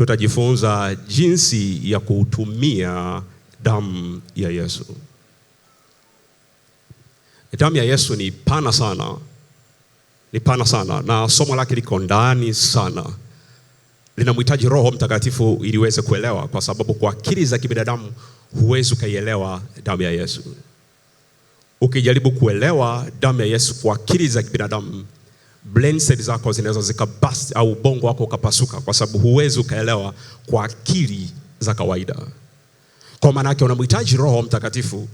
tutajifunza jinsi ya kutumia damu ya Yesu. Damu ya Yesu ni pana sana. Ni pana sana na somo lake liko ndani sana. Linamhitaji Roho Mtakatifu ili uweze kuelewa, kwa sababu kwa akili za kibinadamu huwezi kuielewa damu ya Yesu. Ukijaribu kuelewa damu ya Yesu kwa akili za kibinadamu, brain cells zako zinaweza zikabust au ubongo wako ukapasuka, kwa sababu huwezi ukaelewa kwa akili za kawaida. Kwa maana yake unamhitaji Roho Mtakatifu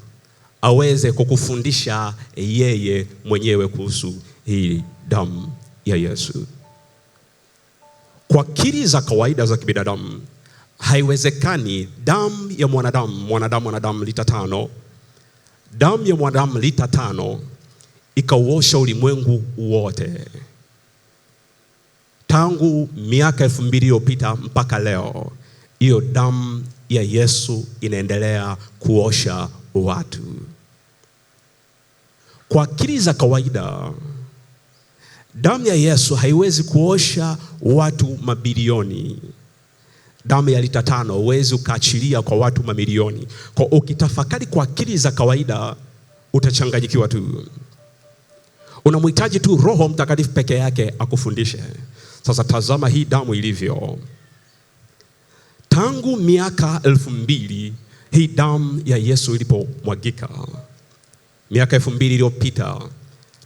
aweze kukufundisha yeye mwenyewe kuhusu hii damu ya Yesu. Kwa akili za kawaida za kibinadamu haiwezekani damu ya mwanadamu lita 5, damu ya mwanadamu lita 5 ikauosha ulimwengu wote. Tangu miaka 2000 iliyopita mpaka leo, hiyo damu ya Yesu inaendelea kuosha watu. Kwa akili za kawaida, damu ya Yesu haiwezi kuosha watu mabilioni. Damu ya lita 5 huwezi ukaachilia kwa watu mamilioni. Kwa ukitafakari kwa akili za kawaida utachanganyikiwa tu. Unamhitaji tu Roho Mtakatifu peke yake akufundishe. Sasa tazama hii damu ilivyo. Tangu miaka 2000 hii damu ya Yesu ilipomwagika. Miaka 2000 iliyopita,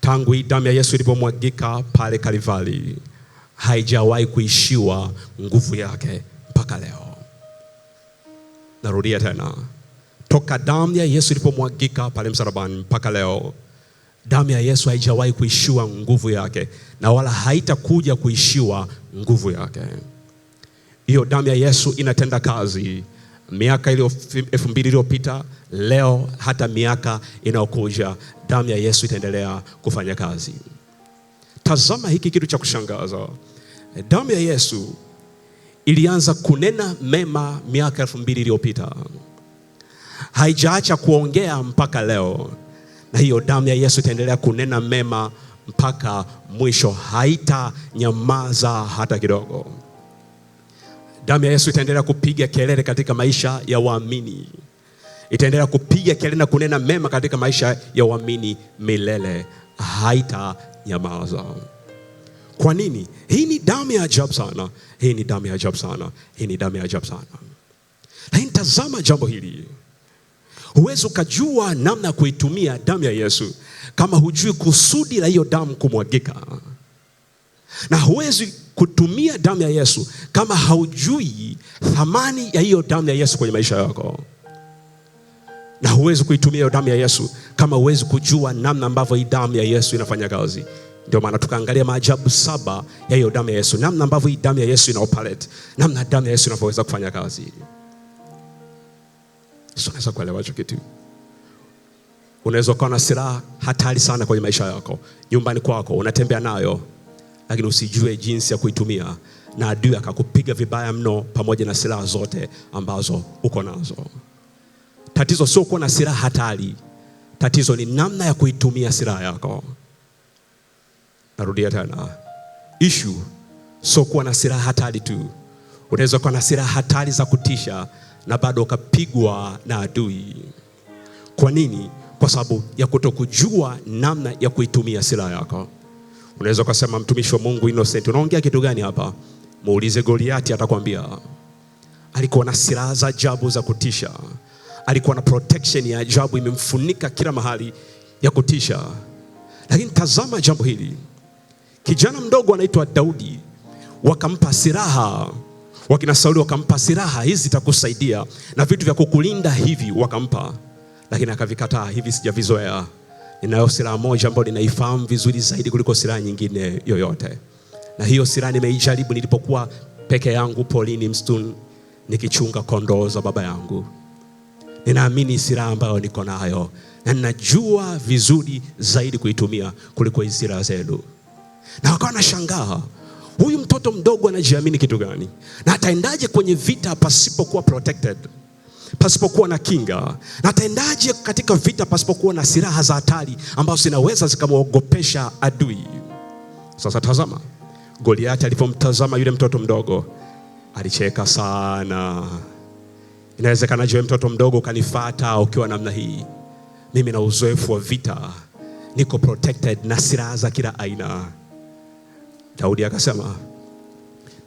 tangu hii damu ya Yesu ilipomwagika pale Kalvari, haijawahi kuishiwa nguvu yake mpaka leo. Narudia tena. Toka damu ya Yesu ilipomwagika pale msalabani mpaka leo, damu ya Yesu haijawahi kuishiwa nguvu yake na wala haitakuja kuishiwa nguvu yake. Hiyo damu ya Yesu inatenda kazi miaka 2000 iliyopita, leo, hata miaka inayokuja, damu ya Yesu itaendelea kufanya kazi. Tazama hiki kitu cha kushangaza. Damu ya Yesu ilianza kunena mema miaka 2000 iliyopita. Haijaacha kuongea mpaka leo. Na hiyo damu ya Yesu itaendelea kunena mema mpaka mwisho, haita nyamaza hata kidogo. Damu ya Yesu itaendelea kupiga kelele katika maisha ya waamini. Itaendelea kupiga kelele na kunena mema katika maisha ya waamini milele, haita nyamaza. Kwa nini? Hii ni damu ya ajabu sana. Hii ni damu ya ajabu sana. Hii ni damu ya ajabu sana. Lakini tazama jambo hili. Huwezi ukajua namna ya kuitumia damu ya Yesu kama hujui kusudi la hiyo damu kumwagika. Na huwezi kutumia damu ya Yesu kama haujui thamani ya hiyo damu ya Yesu kwenye maisha yako. Na huwezi kuitumia hiyo damu ya Yesu kama huwezi kujua namna ambavyo hii damu ya Yesu inafanya kazi. Ndio maana tukaangalia maajabu 7 ya hiyo damu ya Yesu, namna ambavyo hii damu ya Yesu ina operate, namna damu ya Yesu inavyoweza kufanya kazi. Sio unaweza kuelewa hicho kitu. Unaweza kuwa na silaha hatari sana kwenye maisha yako, nyumbani kwako unatembea nayo, lakini usijue jinsi ya kuitumia, na adui akakupiga vibaya mno pamoja na silaha zote ambazo uko nazo. Tatizo sio kuwa na silaha hatari. Tatizo ni namna ya kuitumia silaha yako. Narudia tena. Issue sio kuwa na silaha hatari tu. Unaweza kuwa na silaha hatari za kutisha na bado ukapigwa na adui. Kwa nini? Kwa sababu ya kutokujua namna ya kuitumia silaha yako. Unaweza kusema, mtumishi wa Mungu Innocent, unaongea kitu gani hapa? Muulize Goliati, atakwambia. Alikuwa na silaha za ajabu za kutisha. Alikuwa na protection ya ajabu imemfunika kila mahali ya kutisha. Lakini tazama jambo hili. Kijana mdogo anaitwa Daudi, wakampa silaha. Wakina Sauli wakampa silaha, hizi zitakusaidia na vitu vya kukulinda hivi wakampa. Lakini akavikataa, hivi sijavizoea. Ninayo silaha moja ambayo ninaifahamu vizuri zaidi kuliko silaha nyingine yoyote. Na hiyo silaha nimeijaribu nilipokuwa peke yangu polini msituni nikichunga kondoo za baba yangu. Ninaamini silaha ambayo niko nayo na ninajua vizuri zaidi kuitumia kuliko hizo silaha zenu. Na wakawa nashangaa, huyu mtoto mdogo anajiamini kitu gani? Na ataendaje kwenye vita pasipokuwa protected, pasipokuwa na kinga? Na ataendaje katika vita pasipokuwa na silaha za hatari ambazo zinaweza zikamwogopesha adui? Sasa tazama, Goliati alipomtazama yule mtoto mdogo, alicheka sana. Inawezekana je, mtoto mdogo kanifuata ukiwa namna hii. Mimi na uzoefu wa vita, niko protected na silaha za kila aina. Daudi akasema,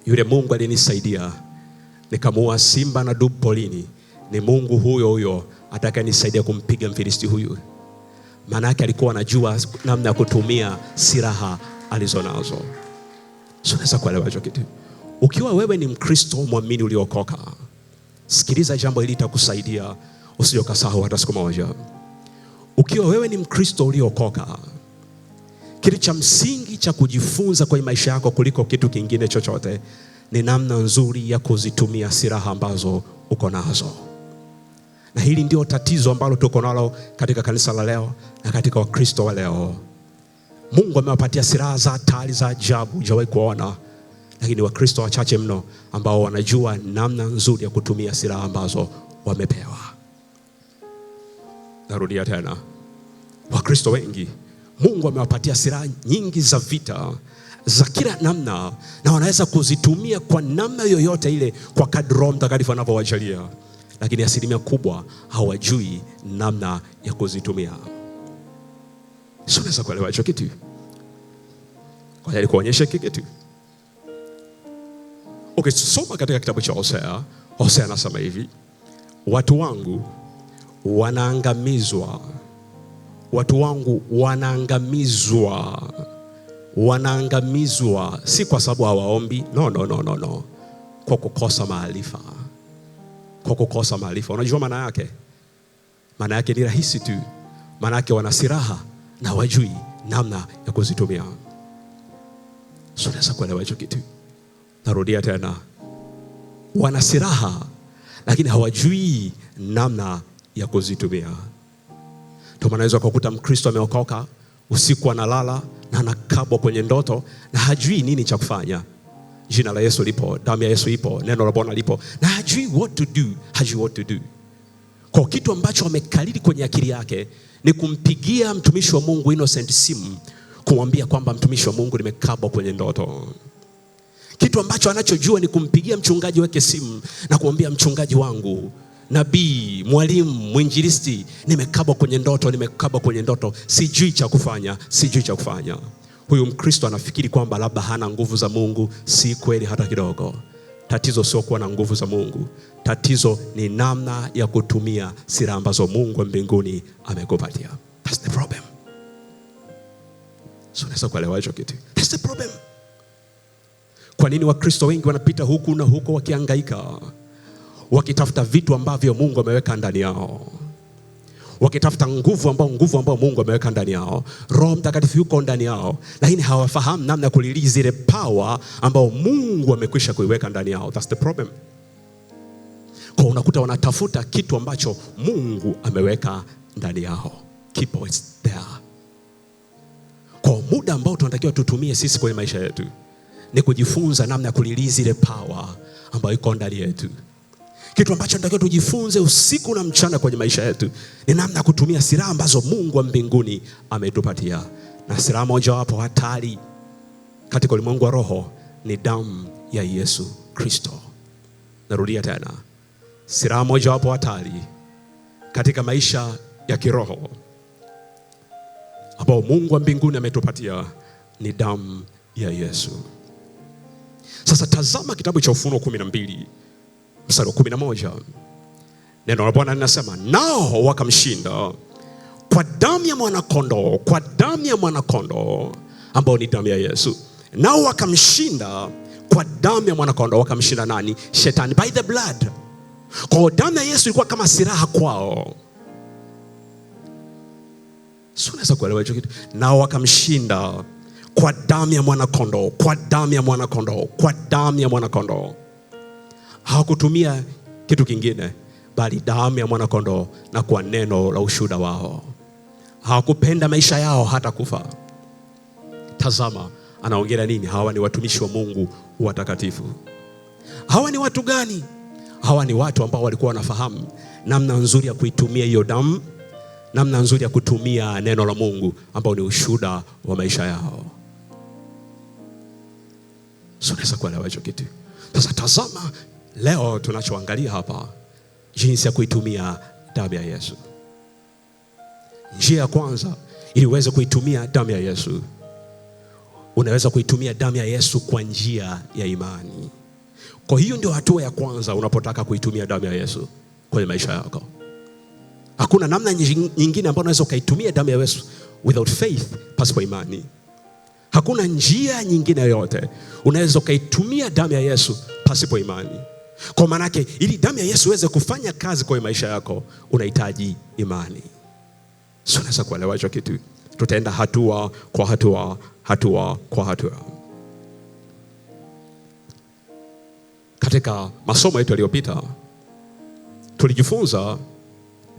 yule Mungu alinisaidia nikamuua simba na dubu polini, ni Mungu huyo huyo atakayenisaidia kumpiga Mfilisti huyu. Maana yake alikuwa anajua namna ya kutumia silaha alizonazo. So unaweza kuelewa hicho kitu. Ukiwa wewe ni Mkristo muamini uliokoka, sikiliza jambo hili litakusaidia usije ukasahau hata siku moja. Ukiwa wewe ni Mkristo uliokoka, kitu cha msingi cha kujifunza kwenye maisha yako kuliko kitu kingine chochote ni namna nzuri ya kuzitumia silaha ambazo uko nazo. Na hili ndio tatizo ambalo tuko nalo katika kanisa la leo na katika Wakristo wa leo. Mungu amewapatia silaha za hatari za ajabu hujawahi kuona, lakini Wakristo wachache mno ambao wanajua namna nzuri ya kutumia silaha ambazo wamepewa. Narudia tena. Wakristo wengi Mungu amewapatia silaha nyingi za vita za kila namna, na wanaweza kuzitumia kwa namna yoyote ile kwa kadri Roho Mtakatifu anavyowajalia, lakini asilimia kubwa hawajui namna ya kuzitumia. Sio unaweza kuelewa hicho kitu? Kwa hiyo kuonyesha kitu. Okay, soma katika kitabu cha Hosea. Hosea anasema hivi, watu wangu wanaangamizwa. Watu wangu wanaangamizwa. Wanaangamizwa si kwa sababu hawaombi, no. Kwa kukosa maarifa. Kwa kukosa maarifa. Unajua maana yake? Maana yake ni rahisi tu. Maana yake wana silaha na hawajui namna ya kuzitumia. Sio unaweza kuelewa hicho kitu? Narudia tena. Wana silaha lakini hawajui namna ya kuzitumia. Ndio maana unaweza kukuta Mkristo ameokoka, usiku analala na anakabwa kwenye ndoto na hajui nini cha kufanya. Jina la Yesu lipo, damu ya Yesu ipo, neno la Bwana lipo, na hajui what to do. Kwa kitu ambacho amekalili kwenye akili yake ni kumpigia mtumishi wa Mungu Innocent simu kumwambia kwamba mtumishi wa Mungu nimekabwa kwenye ndoto. Kitu ambacho anachojua ni kumpigia mchungaji wake simu na kumwambia mchungaji wangu, nabii, mwalimu, mwinjilisti, nimekabwa kwenye ndoto, sijui cha kufanya. Huyu Mkristo anafikiri kwamba labda hana nguvu za Mungu. Si kweli hata kidogo. Tatizo sio kuwa na nguvu za Mungu. Tatizo ni namna ya kutumia silaha ambazo Mungu wa mbinguni amekupatia. That's the problem. So unaweza kuelewa hicho kitu? That's the problem. Kwa nini Wakristo wengi wanapita huku na huko wakihangaika, wakitafuta vitu ambavyo Mungu ameweka ndani yao, wakitafuta nguvu ambao Mungu ameweka ndani yao, Roho Mtakatifu yuko ndani yao, lakini hawafahamu namna ya kulilizi ile power ambao Mungu amekwisha kuiweka ndani yao. That's the problem. Kwa unakuta wanatafuta kitu ambacho Mungu ameweka ndani yao. Keep it there. Kwa muda ambao tunatakiwa tutumie sisi kwenye maisha yetu ni kujifunza namna ya kulilizi ile power ambayo iko ndani yetu. Kitu ambacho tunatakiwa tujifunze usiku na mchana kwenye maisha yetu ni namna ya kutumia silaha ambazo Mungu wa mbinguni ametupatia. Na silaha moja wapo hatari katika ulimwengu wa roho ni damu ya Yesu Kristo. Narudia tena. Silaha moja wapo hatari katika maisha ya kiroho ambao Mungu wa mbinguni ametupatia ni damu ya Yesu. Sasa tazama kitabu cha Ufunuo 12 mstari wa 11. Neno la Bwana linasema, nao wakamshinda kwa damu ya mwana-kondoo, ambao ni damu ya Yesu. Nao wakamshinda kwa damu ya mwana-kondoo. Wakamshinda nani? Shetani, by the blood. Kwa damu ya Yesu ilikuwa kama silaha kwao. Sio unaweza kuelewa hicho kitu? Nao wakamshinda kwa damu ya mwana-kondoo. Hawakutumia kitu kingine bali damu ya mwana-kondoo na kwa neno la ushuhuda wao. Hawakupenda maisha yao hata kufa. Tazama anaongea nini? Hawa ni watumishi wa Mungu watakatifu. Hawa ni watu gani? Hawa ni watu ambao walikuwa wanafahamu namna nzuri ya kuitumia hiyo damu, namna nzuri ya kutumia neno la Mungu ambao ni ushuhuda wa maisha yao. So unaweza kuelewa hicho kitu? Sasa tazama, leo tunachoangalia hapa, jinsi ya kuitumia damu ya Yesu. Njia ya kwanza, ili uweze kuitumia damu ya Yesu, unaweza kuitumia damu ya Yesu kwa njia ya imani. Kwa hiyo ndio hatua ya kwanza unapotaka kuitumia damu ya Yesu kwenye maisha yako. Hakuna namna nyingine ambayo unaweza ukaitumia damu ya Yesu without faith, pasipo imani. Hakuna njia nyingine yoyote unaweza ukaitumia damu ya Yesu pasipo imani. Kwa maana yake, ili damu ya Yesu iweze kufanya kazi kwenye maisha yako, unahitaji imani. Sio, unaweza kuelewa hicho kitu? Tutaenda hatua kwa hatua, hatua kwa hatua. Katika masomo yetu yaliyopita, tulijifunza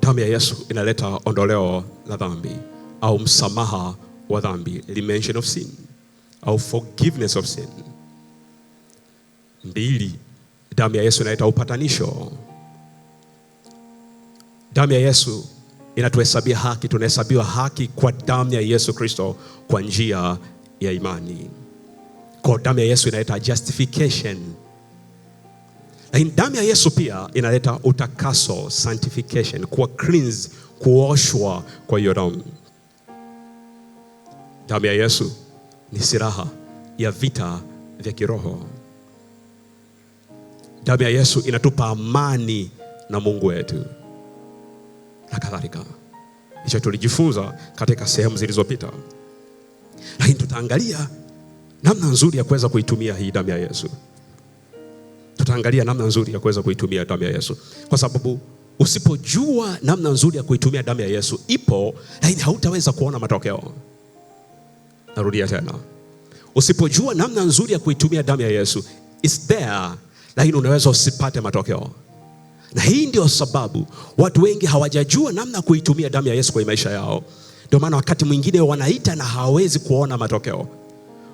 damu ya Yesu inaleta ondoleo la dhambi au msamaha wa dhambi, remission of sin au forgiveness of sin. 2, damu ya Yesu inaleta upatanisho. Damu ya Yesu inatuhesabia haki, tunahesabiwa haki kwa damu ya Yesu Kristo kwa njia ya imani. Kwa damu ya Yesu inaleta justification. Lakini damu ya Yesu pia inaleta utakaso, sanctification, kuwa cleanse, kuoshwa kwa hiyo damu. Damu ya Yesu ni silaha ya vita vya kiroho. Damu ya Yesu inatupa amani na Mungu wetu na kadhalika. Hicho tulijifunza katika sehemu zilizopita. Lakini tutaangalia namna nzuri ya kuweza kuitumia hii damu ya Yesu. Tutaangalia namna nzuri ya kuweza kuitumia damu ya Yesu. Kwa sababu usipojua namna nzuri ya kuitumia damu ya Yesu, ipo lakini hautaweza kuona matokeo. Narudia tena. Usipojua namna nzuri ya kuitumia damu ya Yesu, it's there, lakini unaweza usipate matokeo. Na hii ndio sababu watu wengi hawajajua namna kuitumia damu ya Yesu kwa maisha yao. Ndio maana wakati mwingine wanaita na hawawezi kuona matokeo.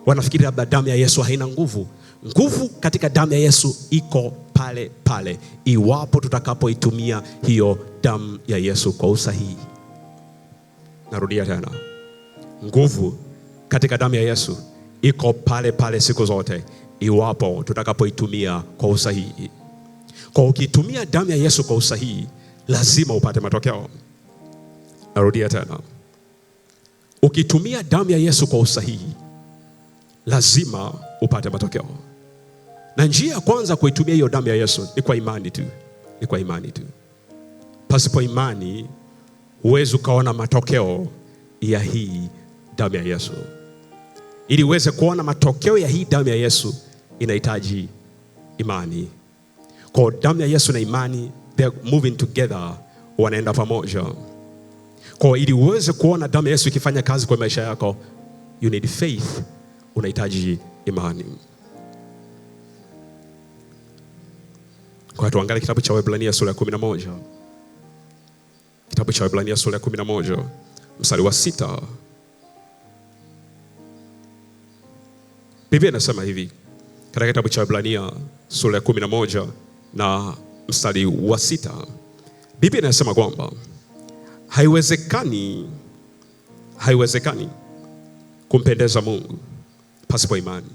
Wanafikiri labda damu ya Yesu haina nguvu. Nguvu katika damu ya Yesu iko pale pale, iwapo tutakapoitumia hiyo damu ya Yesu kwa usahihi. Narudia tena. Nguvu katika damu ya Yesu iko pale pale siku zote, iwapo tutakapoitumia kwa usahihi. Kwa ukitumia damu ya Yesu kwa usahihi, lazima upate matokeo. Narudia tena. Ukitumia damu ya Yesu kwa usahihi, lazima upate matokeo. Na njia ya kwanza kuitumia hiyo damu ya Yesu ni kwa imani tu. Ni kwa imani tu. Pasipo imani huwezi ukaona matokeo ya hii damu ya Yesu. Ili uweze kuona matokeo ya hii damu ya Yesu, inahitaji imani. Kwa damu ya Yesu na imani, they're moving together, wanaenda pamoja. Kwa ili uweze kuona damu ya Yesu ikifanya kazi kwa maisha yako, you need faith, unahitaji imani. Kwa tuangalie kitabu cha Waebrania sura ya 11. Kitabu cha Waebrania sura ya 11, mstari wa 6. Biblia inasema hivi, katika kitabu cha Waebrania sura ya 11 na mstari wa 6. Biblia inasema kwamba haiwezekani kumpendeza Mungu pasipo imani.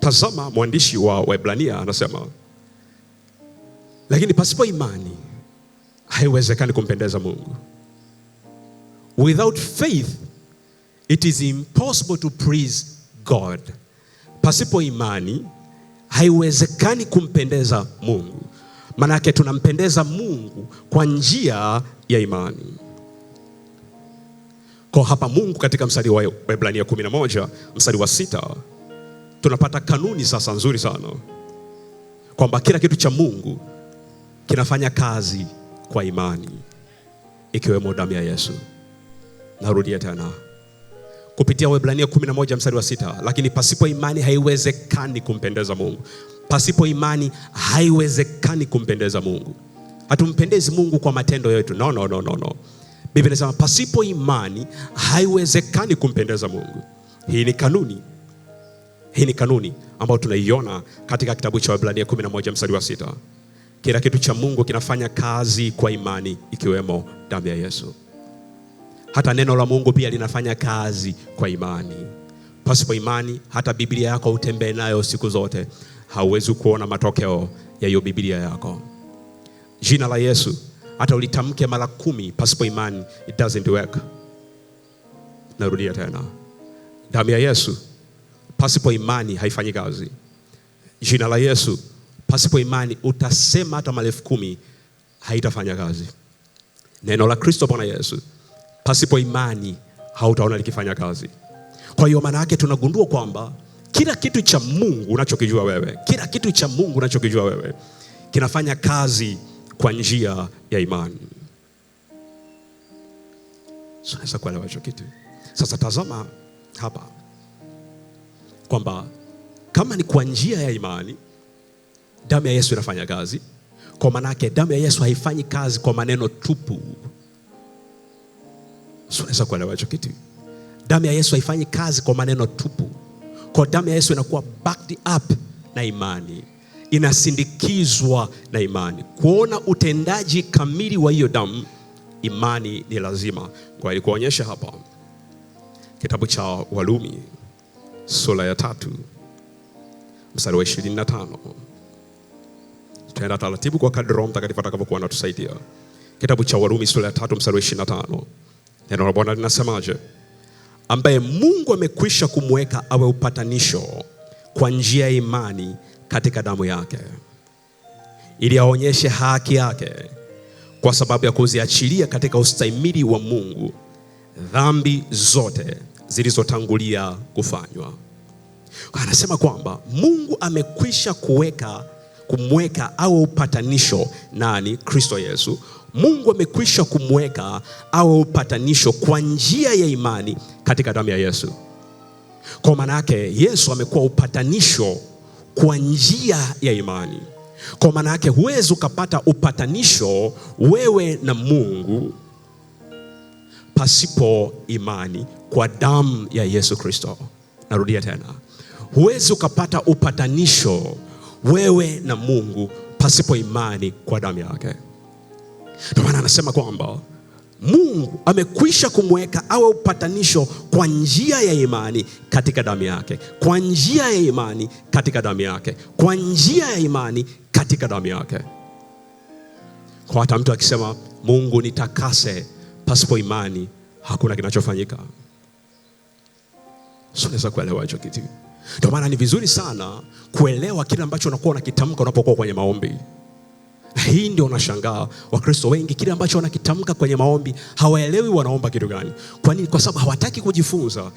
Tazama, mwandishi wa Waebrania anasema, lakini pasipo imani haiwezekani kumpendeza Mungu. Without faith it is impossible to please God. Pasipo imani haiwezekani kumpendeza Mungu. Maana yake tunampendeza Mungu kwa njia ya imani. Kwa hapa Mungu katika mstari wa Waebrania 11 mstari wa 6 tunapata kanuni sasa nzuri sana, kwamba kila kitu cha Mungu kinafanya kazi kwa imani, ikiwemo damu ya Yesu. Narudia tena. Kupitia Waebrania 11 mstari wa 6, lakini pasipo imani haiwezekani kumpendeza Mungu. Pasipo imani haiwezekani kumpendeza Mungu. Hatumpendezi Mungu kwa matendo yetu. No. Biblia inasema pasipo imani haiwezekani kumpendeza Mungu. Hii ni kanuni ambayo tunaiona katika kitabu cha Waebrania 11 mstari wa 6. Kila kitu cha Mungu kinafanya kazi kwa imani, ikiwemo damu ya Yesu. Hata neno la Mungu pia linafanya kazi kwa imani. Pasipo imani hata Biblia yako utembee nayo siku zote, hauwezi kuona matokeo ya hiyo Biblia yako. Jina la Yesu hata ulitamke mara 10, pasipo imani it doesn't work. Narudia tena, damu ya Yesu pasipo imani haifanyi kazi. Jina la Yesu pasipo imani utasema hata mara 10,000 haitafanya kazi. Neno la Kristo Bwana Yesu pasipo imani hautaona likifanya kazi. Kwa hiyo maana yake tunagundua kwamba kila kitu cha Mungu unachokijua wewe, kila kitu cha Mungu unachokijua wewe kinafanya kazi kwa njia ya imani. Sasa kuelewa hicho kitu. Sasa tazama hapa kwamba kama ni kwa njia ya imani damu ya Yesu inafanya kazi, kwa maana yake damu ya Yesu haifanyi kazi kwa maneno tupu. Sasa kuelewa hicho kitu. Damu ya Yesu haifanyi kazi kwa maneno tupu. Kwa damu ya Yesu inakuwa backed up na imani, inasindikizwa na imani. Kuona utendaji kamili wa hiyo damu, imani ni lazima. Kwa hiyo kuonyesha hapa kitabu cha Warumi sura ya 3 mstari wa 25. Tutaenda taratibu kwa kadri Roho Mtakatifu atakavyokuwa anatusaidia. Kitabu cha Warumi sura ya 3 mstari wa 25. Neno la Bwana linasemaje? Ambaye Mungu amekwisha kumweka awe upatanisho kwa njia ya imani katika damu yake, ili aonyeshe haki yake kwa sababu ya kuziachilia katika ustahimili wa Mungu dhambi zote zilizotangulia kufanywa. Anasema kwamba Mungu amekwisha kumweka awe upatanisho. Nani? Kristo Yesu. Mungu amekwisha kumweka awe upatanisho kwa njia ya imani katika damu ya Yesu. Kwa maana yake Yesu amekuwa upatanisho kwa njia ya imani. Kwa maana yake huwezi ukapata upatanisho wewe na Mungu pasipo imani kwa damu ya Yesu Kristo. Narudia tena, huwezi ukapata upatanisho wewe na Mungu pasipo imani kwa damu yake. Ndio maana anasema kwamba Mungu amekwisha kumweka awe upatanisho kwa njia ya imani katika damu yake, kwa njia ya imani katika damu yake, kwa njia ya imani katika damu yake. Kwa hata mtu akisema Mungu nitakase, pasipo imani hakuna kinachofanyika. Unaweza kuelewa hicho kitu. Ndio maana ni vizuri sana kuelewa kile ambacho unakuwa unakitamka unapokuwa kwenye maombi. Na hii ndio unashangaa Wakristo wengi kile ambacho wanakitamka kwenye maombi hawaelewi wanaomba kitu gani. Kwa nini? Kwa sababu hawataki kujifunza.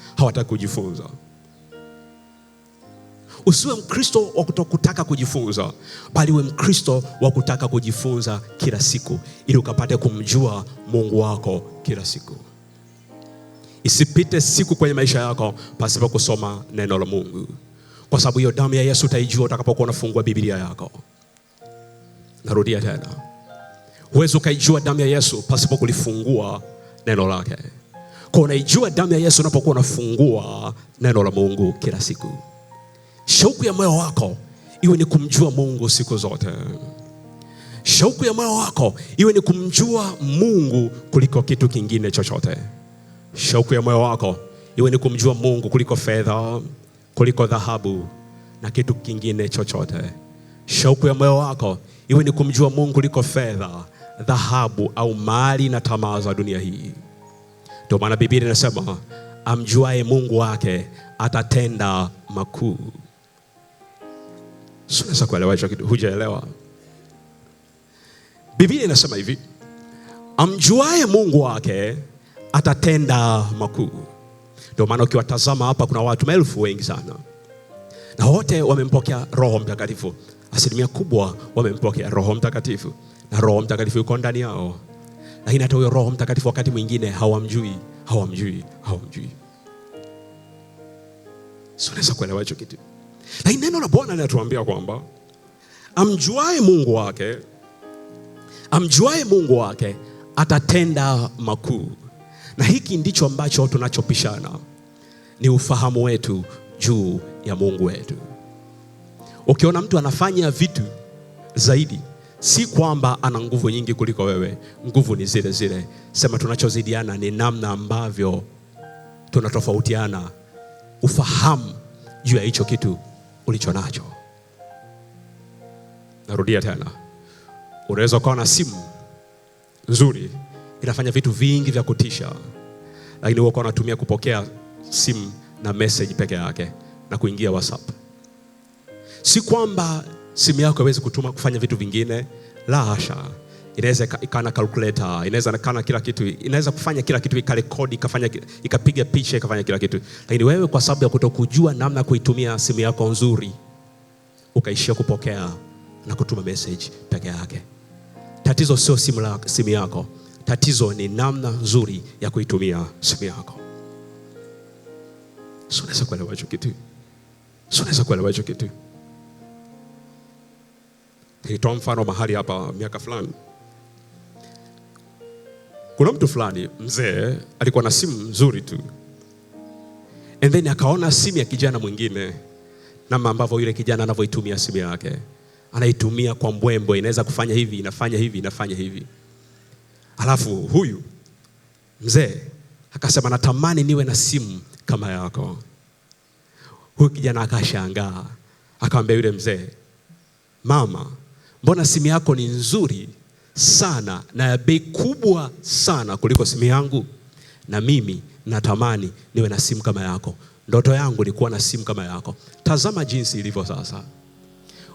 Usiwe Mkristo wa kutaka kujifunza, bali uwe Mkristo wa kutaka kujifunza kila siku ili ukapate kumjua Mungu wako kila siku. Isipite siku kwenye maisha yako pasipo kusoma neno la Mungu. Kwa sababu hiyo damu ya Yesu utaijua utakapokuwa unafungua Biblia yako. Narudia tena, huwezi ukaijua damu ya Yesu pasipo kulifungua neno lake. Kwa unaijua damu ya Yesu unapokuwa unafungua neno la Mungu kila siku. Shauku ya moyo wako iwe ni kumjua Mungu siku zote. Shauku ya moyo wako iwe ni kumjua Mungu kuliko kitu kingine chochote. Shauku ya moyo wako iwe ni kumjua Mungu kuliko fedha, kuliko dhahabu na kitu kingine chochote. Shauku ya moyo wako iwe ni kumjua Mungu kuliko fedha, dhahabu au mali na tamaa za dunia hii. Ndio maana Biblia inasema amjuaye Mungu wake atatenda makuu. Unaweza kuelewa hicho kitu? Hujaelewa? Biblia inasema hivi, amjuaye Mungu wake atatenda makuu. Ndio maana ukiwatazama hapa kuna watu maelfu wengi sana, na wote wamempokea Roho Mtakatifu. Asilimia kubwa wamempokea Roho Mtakatifu, na Roho Mtakatifu yuko ndani yao. Lakini hata huyo Roho Mtakatifu wakati mwingine hawamjui. Unaweza kuelewa hicho kitu? Lakini neno la Bwana linatuambia kwamba amjuaye Mungu wake atatenda makuu. Na hiki ndicho ambacho tunachopishana, ni ufahamu wetu juu ya Mungu wetu. Ukiona mtu anafanya vitu zaidi, si kwamba ana nguvu nyingi kuliko wewe. Nguvu ni zile zile. Sema tunachozidiana ni namna ambavyo tunatofautiana ufahamu juu ya hicho kitu ulicho nacho. Narudia tena. Unaweza kuwa na simu nzuri, inafanya vitu vingi vya kutisha, lakini wewe unatumia kupokea simu na message peke yake na kuingia WhatsApp. Si kwamba simu yako haiwezi kufanya vitu vingine, la hasha. Inaweza ikana calculator, inaweza ikana kila kitu, inaweza kufanya kila kitu, ikarekodi, ikafanya, ikapiga picha, ikafanya kila kitu. Lakini wewe kwa sababu ya kutokujua namna kuitumia simu yako nzuri, ukaishia kupokea na kutuma message peke yake. Tatizo sio simu yako. Tatizo ni namna nzuri ya kuitumia simu yako. Sio unaweza kuelewa hicho kitu? Sio unaweza kuelewa hicho kitu? Nitoa mfano mahali hapa miaka fulani. Kuna mtu fulani mzee alikuwa na simu nzuri tu. And then akaona simu ya kijana mwingine, namna ambavyo yule kijana anavyoitumia simu yake. Anaitumia kwa mbwembwe, inaweza kufanya hivi, inafanya hivi, inafanya hivi. Alafu huyu mzee akasema, natamani niwe na simu kama yako. Huyu kijana akashangaa, akamwambia yule mzee, mama, mbona simu yako ni nzuri sana na ya bei kubwa sana kuliko simu yangu? Na mimi natamani niwe na simu kama yako. Ndoto yangu ni kuwa na simu kama yako. Tazama jinsi ilivyo sasa.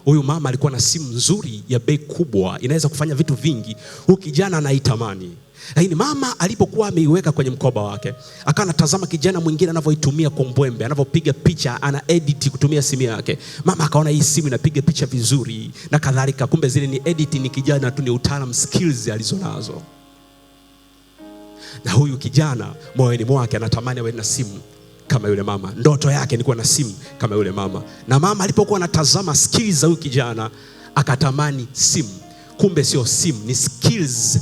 Huyu mama alikuwa na simu nzuri ya bei kubwa, inaweza kufanya vitu vingi. Huyu kijana anaitamani. Lakini mama alipokuwa ameiweka kwenye mkoba wake, akawa anatazama kijana mwingine anavyoitumia kwa mbwembe, anavyopiga picha, ana edit kutumia simu yake. Mama akaona hii simu inapiga picha vizuri na kadhalika. Kumbe zile ni edit, ni kijana tu, ni utaalamu, skills alizonazo. Na huyu kijana moyoni mwake anatamani awe na simu kama yule mama. Ndoto yake ni kuwa na simu kama yule mama. Na mama alipokuwa anatazama skills za huyu kijana, akatamani simu. Kumbe sio simu, ni skills,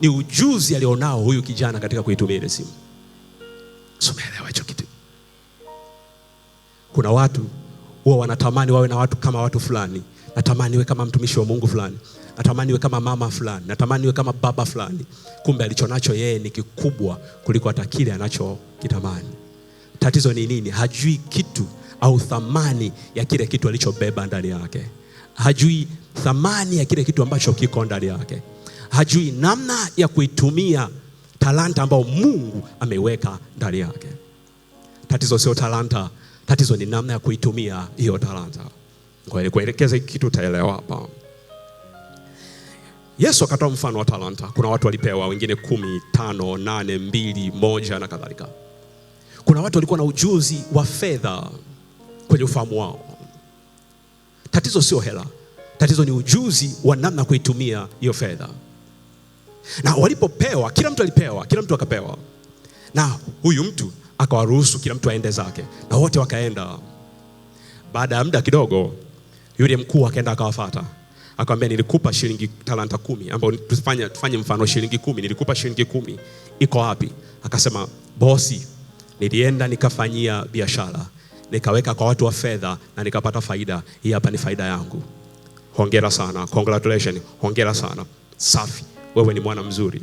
ni ujuzi alionao huyu kijana katika kuitumia ile simu. Umeelewa hicho kitu? Kuna watu huwa wanatamani wawe na watu kama watu fulani. Natamani niwe kama mtumishi wa Mungu fulani. Natamani niwe kama mama fulani. Natamani niwe kama baba fulani. Kumbe alichonacho yeye ni kikubwa kuliko hata kile anachokitamani. Tatizo ni nini? Hajui kitu au thamani ya kile kitu alichobeba ndani yake. Hajui thamani ya kile kitu ambacho kiko ndani yake. Hajui namna ya kuitumia talanta ambayo Mungu ameweka ndani yake. Tatizo sio talanta, tatizo ni namna ya kuitumia hiyo talanta. Kwa kuelekeza kitu utaelewa hapa. Yesu akatoa mfano wa talanta. Kuna watu walipewa, wengine 10, 5, 8, 2, 1 na kadhalika. Kuna watu walikuwa na ujuzi wa fedha kwenye ufahamu wao. Tatizo sio hela. Tatizo ni ujuzi wa namna kuitumia hiyo fedha. Na walipopewa, kila mtu alipewa, kila mtu akapewa. Na huyu mtu akawaruhusu kila mtu aende zake. Na wote wakaenda. Baada ya muda kidogo, yule mkuu akaenda akawafuata. Akamwambia, nilikupa shilingi talanta 10, ambao tufanye mfano shilingi 10, nilikupa shilingi 10. Iko wapi? Akasema, bosi, nilienda nikafanyia biashara, nikaweka kwa watu wa fedha na nikapata faida. Hii hapa ni faida yangu. Hongera sana. Congratulations. Hongera sana. Safi. Wewe ni mwana mzuri.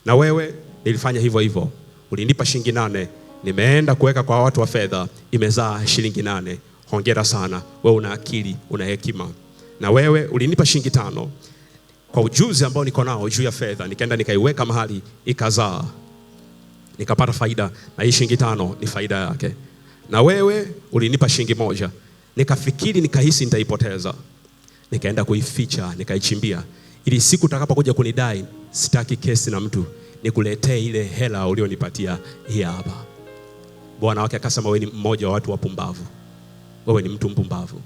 Na wewe nilifanya hivyo hivyo. Ulinipa shilingi 8, nimeenda kuweka kwa watu wa fedha, imezaa shilingi 8. Hongera sana. Wewe una akili, una hekima. Na wewe ulinipa shilingi 5. Kwa ujuzi ambao niko nao juu ya fedha, nikaenda nikaiweka mahali, ikazaa, nikapata faida, na hii shilingi 5 ni faida yake. Na wewe ulinipa shilingi 1, nikafikiri, nikahisi nitaipoteza, nikaenda kuificha, nikaichimbia, ili siku utakapokuja kunidai, sitaki kesi na mtu, nikuletee ile hela ulionipatia hii hapa. Bwana wake akasema, wewe ni mmoja wa watu wapumbavu. Wewe ni mtu mpumbavu.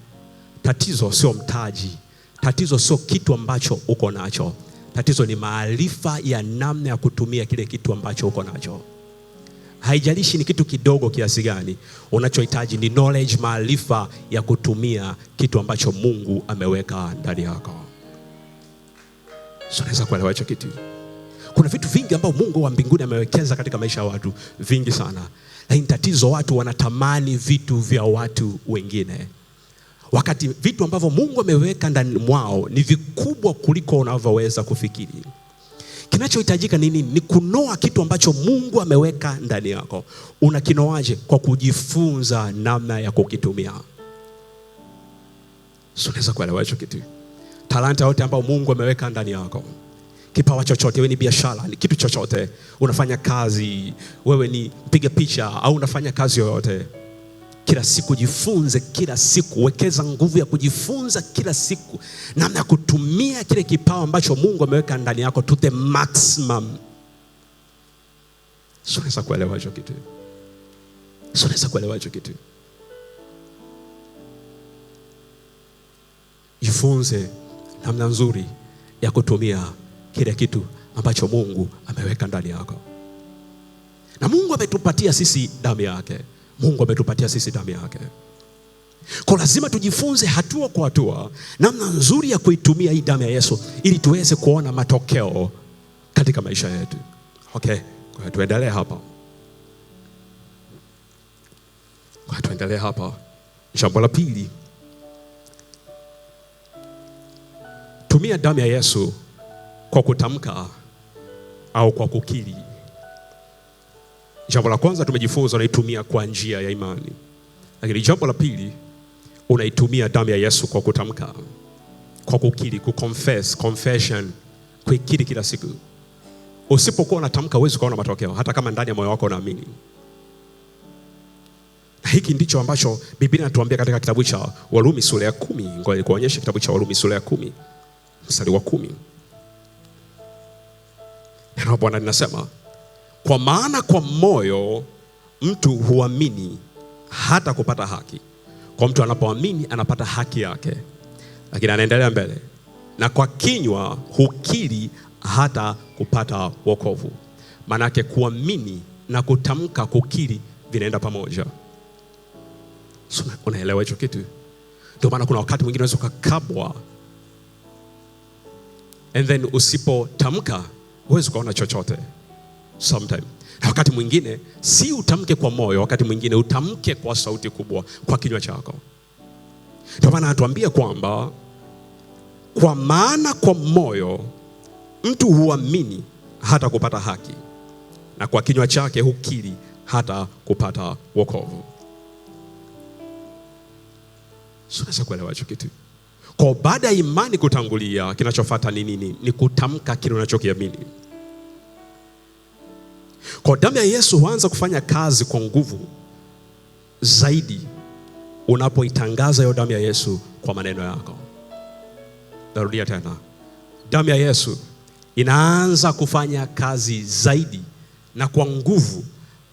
Tatizo sio mtaji. Tatizo sio kitu ambacho uko nacho. Tatizo ni maarifa ya namna ya kutumia kile kitu ambacho uko nacho. Haijalishi ni kitu kidogo kiasi gani, unachohitaji ni knowledge, maarifa ya kutumia kitu ambacho Mungu ameweka ndani yako. So naweza kuelewa hicho kitu. Kuna vitu vingi ambavyo Mungu wa mbinguni amewekeza katika maisha ya watu, vingi sana. Lakini tatizo, watu wanatamani vitu vya watu wengine. Wakati vitu ambavyo Mungu ameweka ndani mwao ni vikubwa kuliko unavyoweza kufikiri. Kinachohitajika nini? Ni kunoa kitu ambacho Mungu ameweka ndani yako. Unakinoaje? Kwa kujifunza namna ya kukitumia. Unaweza kuelewa hicho kitu? Talanta yote ambayo Mungu ameweka ndani yako, kipawa chochote, wewe ni biashara, ni kitu chochote, unafanya kazi, wewe ni mpiga picha au unafanya kazi yoyote, kila siku jifunze, kila siku wekeza nguvu ya kujifunza kila siku namna ya kutumia kile kipawa ambacho Mungu ameweka ndani yako to the maximum. Unaweza kuelewa hicho kitu? Unaweza kuelewa hicho kitu? Jifunze namna nzuri ya kutumia kile kitu ambacho Mungu ameweka ndani yako. Na Mungu ametupatia sisi damu yake. Mungu ametupatia sisi damu yake. Kwa lazima tujifunze hatua kwa hatua namna nzuri ya kuitumia hii damu ya Yesu ili tuweze kuona matokeo katika maisha yetu. Okay, kwa tuendelee hapa. Jambo la pili, tumia damu ya Yesu kwa kutamka au kwa kukiri. Jambo la kwanza tumejifunza, unaitumia kwa njia ya imani. Lakini jambo la pili, unaitumia damu ya Yesu kwa kutamka, kwa kukiri, confession, kuikiri kila siku. Usipokuwa unatamka huwezi kuona matokeo, hata kama ndani ya moyo wako unaamini. Na hiki ndicho ambacho Biblia inatuambia katika kitabu cha Warumi sura ya 10. Ngoja nikuonyeshe kitabu cha Warumi sura ya 10, mstari wa 10. Neno Bwana linasema, kwa maana kwa moyo mtu huamini hata kupata haki. Kwa mtu anapoamini anapata haki yake. Lakini anaendelea mbele, na kwa kinywa hukiri hata kupata wokovu. Maana kuamini na kutamka, kukiri, vinaenda pamoja. Unaelewa hicho kitu? Ndio maana kuna wakati mwingine unaweza kukabwa, and then usipotamka huwezi kuona chochote sometime. Na wakati mwingine si utamke kwa moyo, wakati mwingine utamke kwa sauti kubwa kwa kinywa chako. Ndio maana anatuambia kwamba kwa maana kwa moyo mtu huamini hata kupata haki, na kwa kinywa chake hukiri hata kupata wokovu. Unaweza kuelewa hicho kitu? Kwa baada ya imani kutangulia, kinachofuata ni nini? Ni kutamka kile unachokiamini. Kwa damu ya Yesu huanza kufanya kazi kwa nguvu zaidi unapoitangaza hiyo damu ya Yesu kwa maneno yako. Narudia tena. Damu ya Yesu inaanza kufanya kazi zaidi na kwa nguvu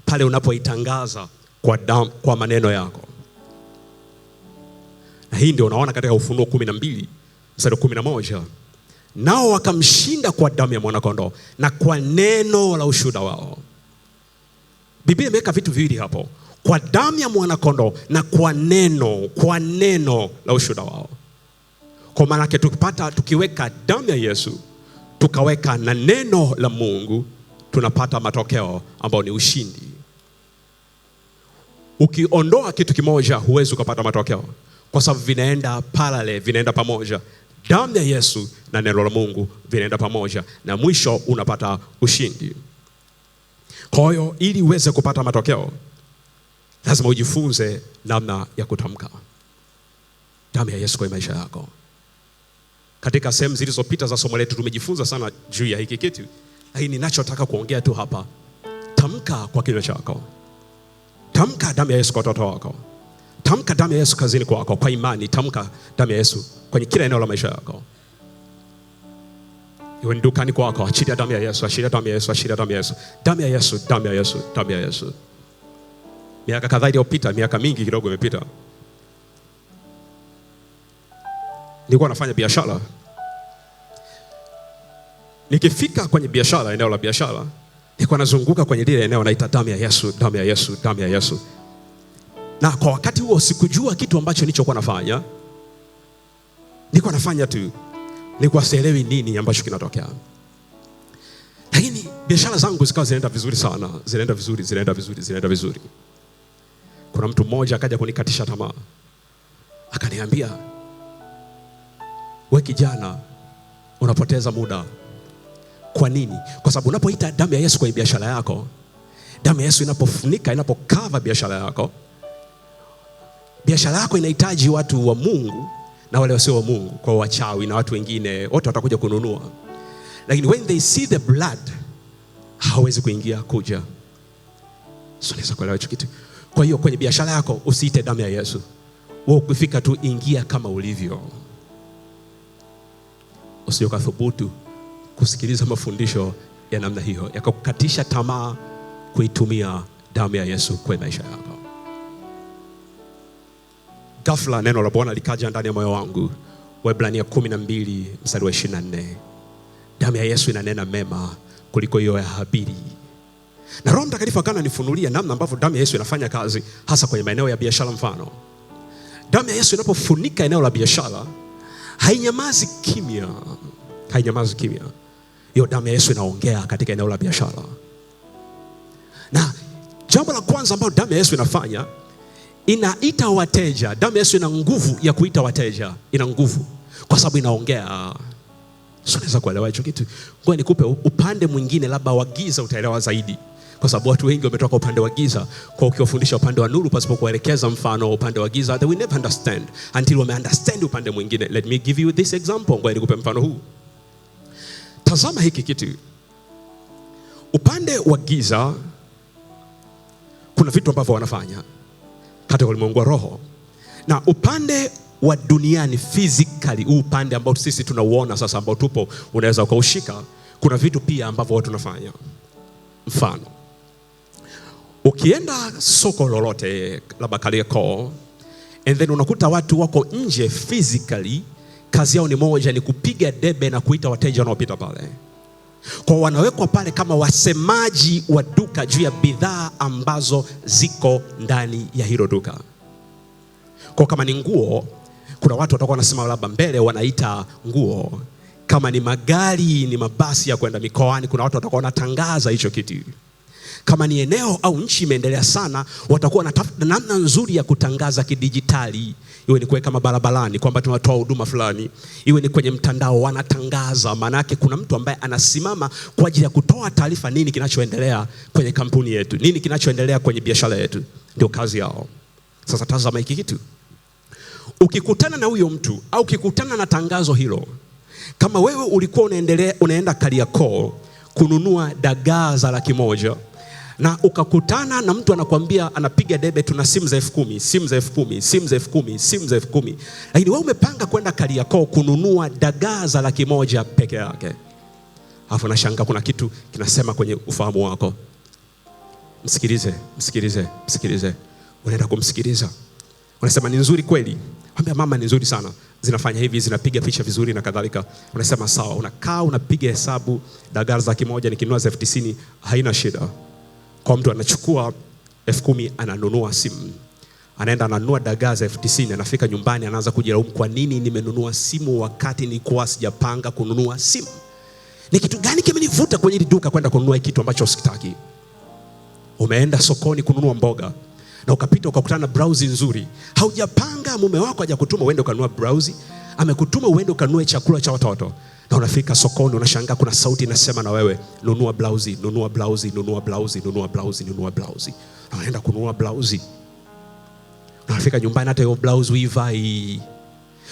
pale unapoitangaza kwa maneno yako. Na hii ndio unaona katika Ufunuo 12 mstari 11. Nao wakamshinda kwa damu ya mwanakondoo na kwa neno la ushuhuda wao. Biblia imeweka vitu viwili hapo, kwa damu ya mwanakondoo na kwa neno la ushuhuda wao. Kwa maana yake tukiweka damu ya Yesu tukaweka na neno la Mungu, tunapata matokeo ambayo ni ushindi. Ukiondoa kitu kimoja huwezi kupata matokeo, kwa sababu vinaenda parallel, vinaenda pamoja. Damu ya Yesu na neno la Mungu vinaenda pamoja, na mwisho unapata ushindi. Kwa hiyo ili uweze kupata matokeo lazima ujifunze namna ya kutamka damu ya Yesu kwa maisha yako. Katika sehemu zilizopita za somo letu tumejifunza sana juu ya hiki kitu, lakini ninachotaka kuongea tu hapa, tamka kwa kinywa chako. Tamka damu ya Yesu kwa watoto wako. Tamka damu ya Yesu kazini kwako kwa imani. Tamka damu ya Yesu kwenye kila eneo la maisha yako. Iwe dukani kwako, achilia damu ya Yesu, achilia damu ya Yesu, achilia damu ya Yesu. Damu ya Yesu, damu ya Yesu, damu ya Yesu. Miaka kadhaa iliyopita, miaka mingi kidogo imepita, nilikuwa nafanya biashara. Nikifika kwenye biashara, eneo la biashara, nilikuwa nazunguka kwenye lile eneo naita damu ya Yesu, damu ya Yesu, damu ya Yesu. Na kwa wakati huo sikujua kitu ambacho nilichokuwa nafanya. Nilikuwa nafanya tu, nilikuwa sielewi nini ambacho kinatokea. Lakini biashara zangu zikawa zinaenda vizuri sana, zinaenda vizuri. Kuna mtu mmoja akaja kunikatisha tamaa. Akaniambia, wewe kijana unapoteza muda. Kwa nini? Kwa sababu unapoita damu ya Yesu kwenye biashara yako, damu ya Yesu inapofunika, inapokava biashara yako, biashara yako inahitaji watu wa Mungu na wale wasio wa Mungu, kwa wachawi na watu wengine wote watakuja kununua. Lakini when they see the blood, hawezi kuingia kuja. So naweza kuelewa hicho kitu. Kwa hiyo kwenye biashara yako usiite damu ya Yesu. Wewe ukifika tu ingia kama ulivyo. Usiokathubutu kusikiliza mafundisho ya namna hiyo yakakukatisha tamaa kuitumia damu ya Yesu kwa maisha yako. Ghafla neno la Bwana likaja ndani ya moyo wangu. Waebrania 12 mstari wa 24. Damu ya Yesu inanena mema kuliko hiyo ya Habili. Na Roho Mtakatifu akanifunulia namna ambavyo damu ya Yesu inafanya kazi hasa kwenye maeneo ya biashara. Mfano, damu ya Yesu inapofunika eneo la biashara, hainyamazi kimya. Hainyamazi kimya. Hiyo damu ya Yesu inaongea katika eneo la biashara. Na jambo la kwanza ambalo damu ya Yesu inafanya, inaita wateja. Damu ya Yesu ina nguvu ya kuita wateja. Ina nguvu kwa sababu inaongea. So naweza kuelewa hicho kitu. Ngoja nikupe upande mwingine labda wa giza, utaelewa zaidi. Kwa sababu watu wengi wametoka upande wa giza, kwa ukiwafundisha upande wa nuru pasipo kuelekeza mfano upande wa giza, they will never understand until we understand upande mwingine. Let me give you this example. Ngoja nikupe mfano huu. Tazama hiki kitu. Upande wa giza kuna vitu ambavyo wanafanya katika ulimwengu wa roho, na upande wa duniani physically, upande ambao sisi tunauona sasa ambao tupo, unaweza ukaushika, kuna vitu pia ambavyo watu wanafanya. Mfano, ukienda soko lolote labda Kariakoo, and then unakuta watu wako nje physically, kazi yao ni moja, ni kupiga debe na kuita wateja wanaopita pale. Kwa wanawekwa pale kama wasemaji wa duka juu ya bidhaa ambazo ziko ndani ya hilo duka. Kwa kama ni nguo, kuna watu watakuwa wanasema labda mbele wanaita nguo. Kama ni magari, ni mabasi ya kwenda mikoani, kuna watu watakuwa wanatangaza hicho kitu. Kama ni eneo au nchi imeendelea sana, watakuwa wanatafuta namna nzuri ya kutangaza kidijitali. Iwe ni kuweka barabarani kwamba tunatoa huduma fulani, iwe ni kwenye mtandao wanatangaza. Maana yake kuna mtu ambaye anasimama kwa ajili ya kutoa taarifa nini kinachoendelea kwenye kampuni yetu, nini kinachoendelea kwenye biashara yetu. Ndio kazi yao. Sasa tazama hiki kitu. Ukikutana na huyo mtu au ukikutana na tangazo hilo, kama wewe ulikuwa unaenda Kariakoo kununua dagaa za 100,000 na ukakutana na mtu anakuambia anapiga debe tuna simu za 10,000, simu za 10,000, simu za 10,000, simu za 10,000, lakini wewe umepanga kwenda Kariakoo kununua dagaa za 100,000 peke yake. Alafu unashangaa kuna kitu kinasema kwenye ufahamu wako. Msikilize. Unaenda kumsikiliza. Unasema ni nzuri kweli? Mwambie mama ni nzuri sana. Zinafanya hivi, zinapiga picha vizuri na kadhalika. Unasema sawa. Unakaa unapiga hesabu, dagaa za 100 nikinunua za 90,000 haina shida. Kwa mtu anachukua 10,000 ananunua simu. Anaenda ananunua dagaa za 90,000, anafika nyumbani anaanza kujilaumu, kwa nini nimenunua simu wakati nilikuwa sijapanga kununua simu? Ni kitu gani kimenivuta kwenye hili duka kwenda kununua kitu ambacho sikitaki? Umeenda sokoni kununua mboga na ukapita ukakutana na blouse nzuri. Haujapanga, mume wako hajakutuma uende ukanunua blouse, amekutuma uende ukanunue chakula cha watoto. Na unafika sokoni unashangaa kuna sauti inasema na wewe, nunua blouse, nunua blouse, nunua blouse, nunua blouse, nunua blouse. Na unaenda kununua blouse. Na unafika nyumbani hata hiyo blouse uivai.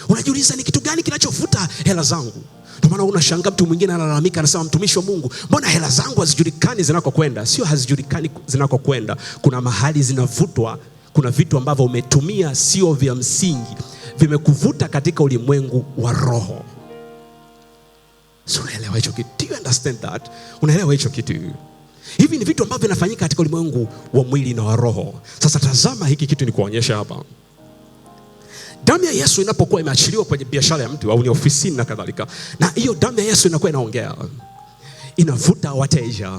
Unajiuliza ni kitu gani kinachovuta hela zangu? Ndio maana unashangaa mtu mwingine analalamika anasema, mtumishi wa Mungu, mbona hela zangu hazijulikani zinakokwenda? Sio hazijulikani zinakokwenda, kuna mahali zinavutwa. Kuna vitu ambavyo umetumia sio vya msingi, vimekuvuta katika ulimwengu wa roho. So unaelewa hicho kitu? Do you understand that? Unaelewa hicho kitu? Hivi ni vitu ambavyo vinafanyika katika ulimwengu wa mwili na wa roho. Sasa tazama hiki kitu ni kuonyesha hapa. Damu ya Yesu inapokuwa imeachiliwa kwenye biashara ya mtu au ni ofisini na kadhalika, na hiyo damu ya Yesu inakuwa inaongea, inavuta wateja.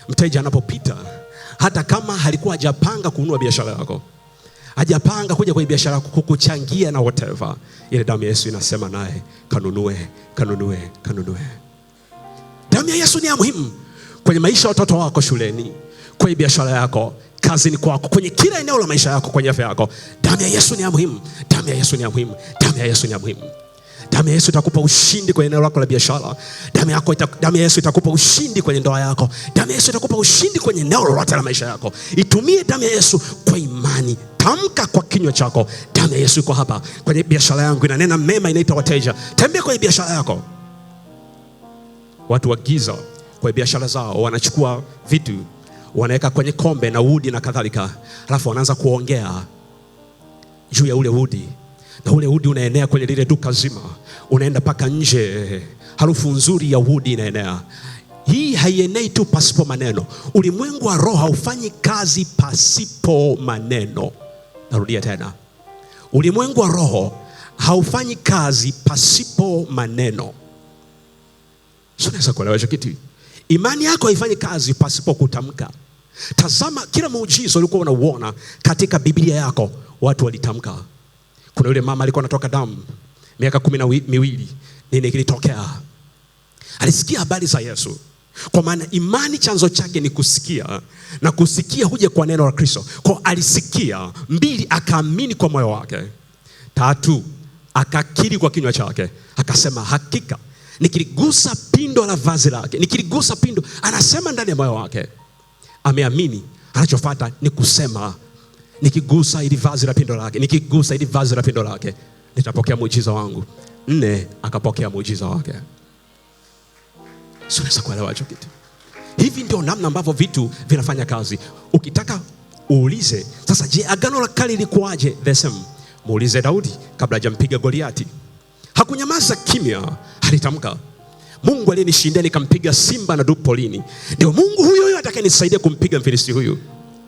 Mteja anapopita, hata kama halikuwa hajapanga kununua biashara yako, hajapanga kuja kwenye biashara yako kukuchangia na whatever, ile damu ya Yesu inasema naye kanunue. Damu ya Yesu ni ya muhimu kwenye maisha ya watoto wako shuleni, kwenye biashara yako, kazini kwako, kwenye kila eneo la maisha yako, kwenye afya yako. Damu ya Yesu ni ya muhimu. Damu ya Yesu ni ya muhimu. Damu ya Yesu ni ya muhimu. Damu ya Yesu itakupa ushindi kwenye eneo lako la biashara. Damu ya Yesu itakupa ushindi kwenye ndoa yako. Damu ya Yesu itakupa ushindi kwenye eneo lolote la maisha yako. Itumie damu ya Yesu kwa imani. Tamka kwa kinywa chako, damu ya Yesu iko hapa kwenye biashara yangu, inanena mema, inaita wateja. Tembea kwenye biashara yako. Watu wa giza kwenye biashara zao wanachukua vitu, wanaweka kwenye kombe na udi na kadhalika, alafu wanaanza kuongea juu ya ule udi, na ule udi unaenea kwenye lile duka zima, unaenda paka nje, harufu nzuri ya udi inaenea. Hii haienei tu pasipo maneno. Ulimwengu wa roho haufanyi kazi pasipo maneno. Narudia tena, ulimwengu wa roho haufanyi kazi pasipo maneno. Sio naweza kuelewa hicho kitu. Imani yako haifanyi kazi pasipo kutamka. Tazama kila muujiza ulikuwa unauona katika Biblia yako, watu walitamka. Kuna yule mama alikuwa anatoka damu miaka 12. Nini kilitokea? Alisikia habari za Yesu. Kwa maana imani chanzo chake ni kusikia, na kusikia huja kwa neno la Kristo. Kwa alisikia. 2, akaamini kwa moyo wake. 3, akakiri kwa kinywa chake, akasema hakika nikiligusa pindo la vazi lake, nikiligusa pindo, anasema ndani ya moyo wake ameamini. Anachofuata ni kusema nikigusa ili vazi la pindo lake, nikigusa ili vazi la pindo lake nitapokea muujiza wangu. 4, akapokea muujiza wake. Sio naweza kuelewa hicho kitu. Hivi ndio namna ambavyo vitu vinafanya kazi. Ukitaka uulize sasa, je, agano la kale lilikuwaje? The same. Muulize Daudi kabla hajampiga Goliati. Hakunyamaza kimya, alitamka. Mungu aliyenishindia nikampiga simba na dubu polini, ndio Mungu huyo huyo atakayenisaidia kumpiga Mfilisti huyu.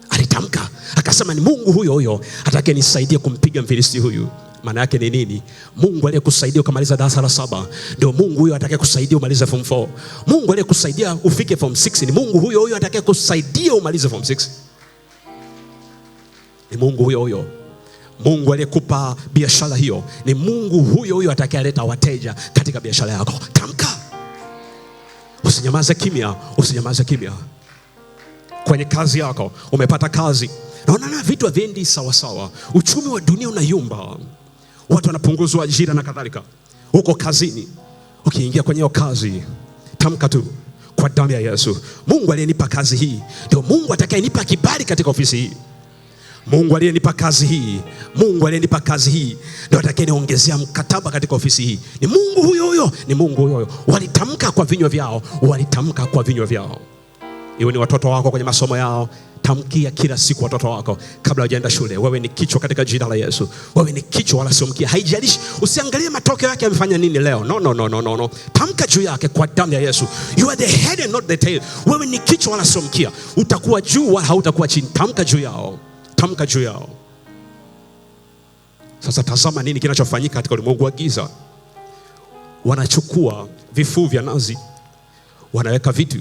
Alitamka, akasema ni Mungu huyo huyo atakayenisaidia kumpiga Mfilisti huyu. Maana yake ni nini? Mungu aliyekusaidia ukamaliza darasa la 7 ndio Mungu huyo atakayekusaidia umalize form 4. Mungu aliyekusaidia ufike form 6 ni Mungu huyo huyo atakayekusaidia umalize form 6. Ni Mungu huyo huyo. Mungu aliyekupa biashara hiyo ni Mungu huyo huyo atakayeleta wateja katika biashara yako. Tamka. Usinyamaze kimya, usinyamaze kimya. Kwenye kazi yako, umepata kazi, naona vitu haviendi sawa sawa, uchumi wa dunia unayumba, watu wanapunguzwa ajira na kadhalika. Uko kazini, ukiingia kwenye kazi, tamka tu kwa damu ya Yesu, Mungu aliyenipa kazi hii ndio Mungu atakayenipa kibali katika ofisi hii. Mungu aliyenipa kazi hii, Mungu aliyenipa kazi hii ndio atakayeniongezea mkataba katika ofisi hii. Ni Mungu huyo huyo, ni Mungu huyo huyo. Walitamka kwa vinywa vyao, walitamka kwa vinywa vyao. Iwe ni watoto wako kwenye masomo yao, tamkia kila siku watoto wako kabla hujaenda shule, wewe ni kichwa katika jina la Yesu. Wewe ni kichwa wala sio mkia. Haijalishi, usiangalie matokeo yake amefanya nini leo. No. Tamka juu yake kwa damu ya Yesu. You are the head and not the tail. Wewe ni kichwa wala sio mkia. Utakuwa juu wala hautakuwa chini. Tamka juu yao. Tamka juu yao. Sasa tazama nini kinachofanyika katika ulimwengu wa giza. Wanachukua vifuu vya nazi, wanaweka vitu,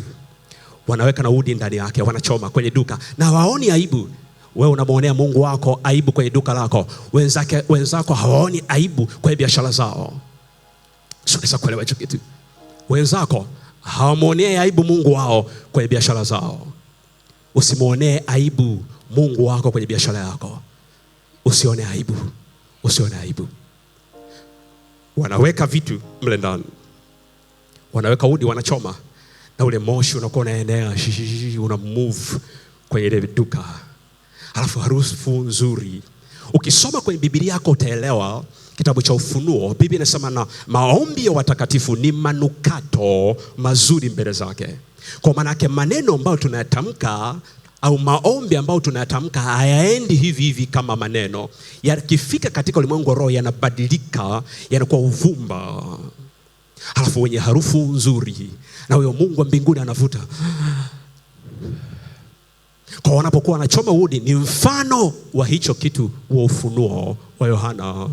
wanaweka na udi ndani yake, wanachoma kwenye duka, na waoni aibu. Wewe unamuonea Mungu wako aibu kwenye duka lako, wenzako hawaoni aibu kwenye biashara zao. Sio kuelewa hicho kitu. Wenzako hawamuonea aibu Mungu wao kwenye biashara zao. Usimuonee aibu Mungu wako kwenye biashara yako. Usione aibu. Usione aibu. Wanaweka vitu mle ndani, wanaweka udi, wanachoma, na ule moshi unakuwa unaenea, una move kwenye ile duka. Alafu harufu nzuri. Ukisoma kwenye Biblia yako utaelewa, kitabu cha Ufunuo, Biblia inasema na maombi ya watakatifu ni manukato mazuri mbele zake. Kwa maana yake maneno ambayo tunayatamka au maombi ambayo tunayatamka hayaendi hivi hivi kama maneno. Yakifika katika ulimwengu wa roho yanabadilika, yanakuwa uvumba, halafu wenye harufu nzuri, na huyo Mungu wa mbinguni anavuta. Kwa wanapokuwa wanachoma udi, ni mfano wa hicho kitu wa Ufunuo wa Yohana.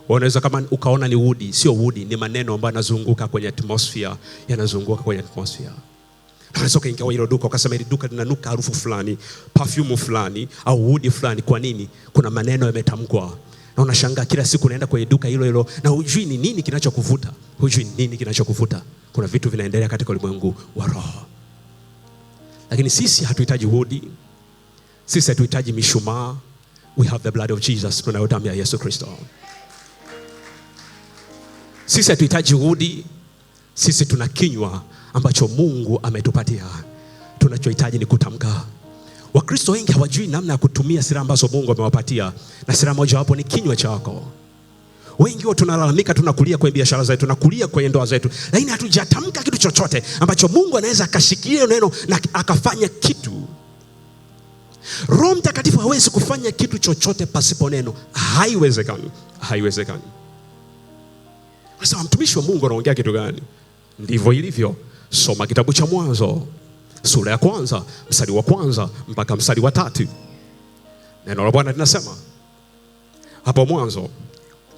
Unaweza kama ukaona ni udi, sio udi, ni maneno ambayo yanazunguka kwenye atmosphere, yanazunguka kwenye atmosphere. Unaweza kuingia kwenye duka ukasema hili duka linanuka harufu fulani, perfume fulani au udi fulani. Kwa nini? Kuna maneno yametamkwa. Na unashangaa kila siku unaenda kwenye duka hilo hilo na hujui ni nini kinachokuvuta. Hujui nini kinachokuvuta. Kuna vitu vinaendelea katika ulimwengu wa roho. Lakini sisi hatuhitaji udi. Sisi hatuhitaji mishumaa. We have the blood of Jesus. Tuna damu ya Yesu Kristo. Sisi hatuhitaji juhudi. Sisi tuna kinywa ambacho Mungu ametupatia. Tunachohitaji ni kutamka. Wakristo wengi hawajui namna ya kutumia silaha ambazo Mungu amewapatia, na silaha moja wapo ni kinywa chako. Wengi wao tunalalamika, tunakulia kwenye biashara zetu, tunakulia kwenye ndoa zetu, lakini hatujatamka kitu chochote ambacho Mungu anaweza akashikilia neno na akafanya kitu. Roho Mtakatifu hawezi kufanya kitu chochote pasipo neno. Haiwezekani. Haiwezekani. Sasa mtumishi wa Mungu anaongea kitu gani? Ndivyo ilivyo. Soma kitabu cha Mwanzo sura ya 1 mstari wa 1 mpaka mstari wa 3. Neno la Bwana linasema, hapo mwanzo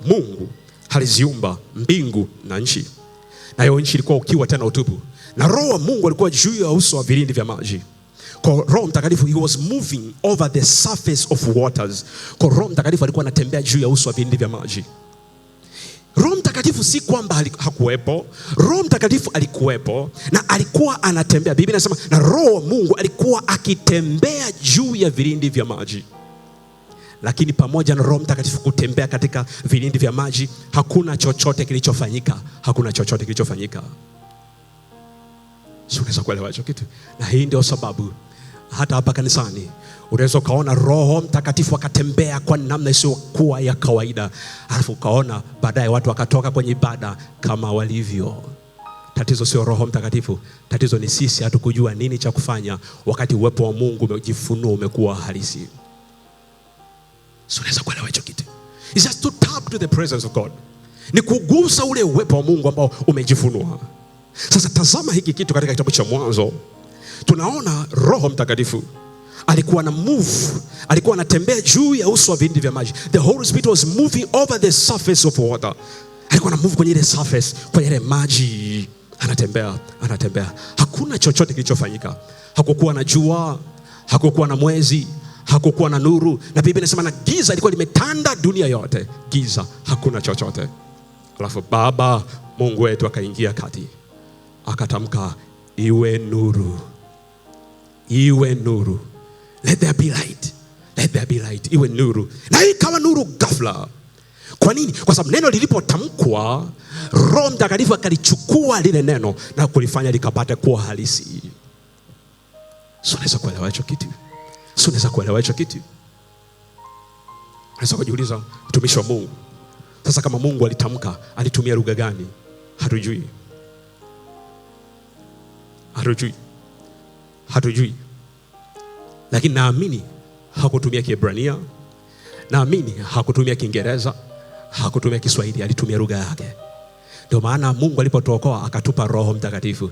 Mungu aliziumba mbingu na nchi, nayo nchi ilikuwa ukiwa tena utupu, na Roho wa Mungu alikuwa juu ya uso wa vilindi vya maji. Kwa Roho Mtakatifu, he was moving over the surface of waters. Kwa Roho Mtakatifu alikuwa anatembea juu ya uso wa vilindi vya maji. Roho Mtakatifu si kwamba hakuwepo. Roho Mtakatifu alikuwepo na alikuwa anatembea. Biblia inasema na Roho wa Mungu alikuwa akitembea juu ya vilindi vya maji. Lakini pamoja na Roho Mtakatifu kutembea katika vilindi vya maji, hakuna chochote kilichofanyika. Hakuna chochote kilichofanyika. Sio, unaweza kuelewa hicho kitu? Na hii ndio sababu hata hapa kanisani unaweza ukaona Roho Mtakatifu akatembea kwa namna isiyokuwa ya kawaida, alafu ukaona baadaye watu wakatoka kwenye ibada kama walivyo. Tatizo sio Roho Mtakatifu, tatizo ni sisi hatukujua nini cha kufanya wakati uwepo wa Mungu umejifunua, umekuwa halisi. Sio, unaweza kuelewa hicho kitu? It's just to tap to the presence of God. Ni kugusa ule uwepo wa Mungu ambao umejifunua. Sasa tazama hiki kitu katika kitabu cha Mwanzo. Tunaona Roho Mtakatifu alikuwa na move, alikuwa anatembea juu ya uso wa vilindi vya maji. The Holy Spirit was moving over the surface of water. Alikuwa na move kwenye ile surface, kwenye ile maji, anatembea. Hakuna chochote kilichofanyika. Hakukuwa na jua, hakukuwa na mwezi, hakukuwa na nuru. Na Biblia inasema na giza ilikuwa limetanda dunia yote. Giza, hakuna chochote. Alafu Baba Mungu wetu akaingia kati, akatamka, iwe nuru. Iwe nuru. Let there be light. Let there be light. Iwe nuru. Na ikawa nuru ghafla. Kwa nini? Kwa sababu neno lilipotamkwa, Roho Mtakatifu akalichukua lile neno na kulifanya likapata kuwa halisi. Sio, unaweza kuelewa hicho kitu? Sio, unaweza kuelewa hicho kitu? Unaweza kujiuliza, mtumishi wa Mungu, sasa kama Mungu alitamka, alitumia lugha gani? Hatujui. Lakini naamini hakutumia Kiebrania, naamini hakutumia Kiingereza, hakutumia Kiswahili, alitumia lugha yake. Ndio maana Mungu alipotuokoa akatupa Roho Mtakatifu,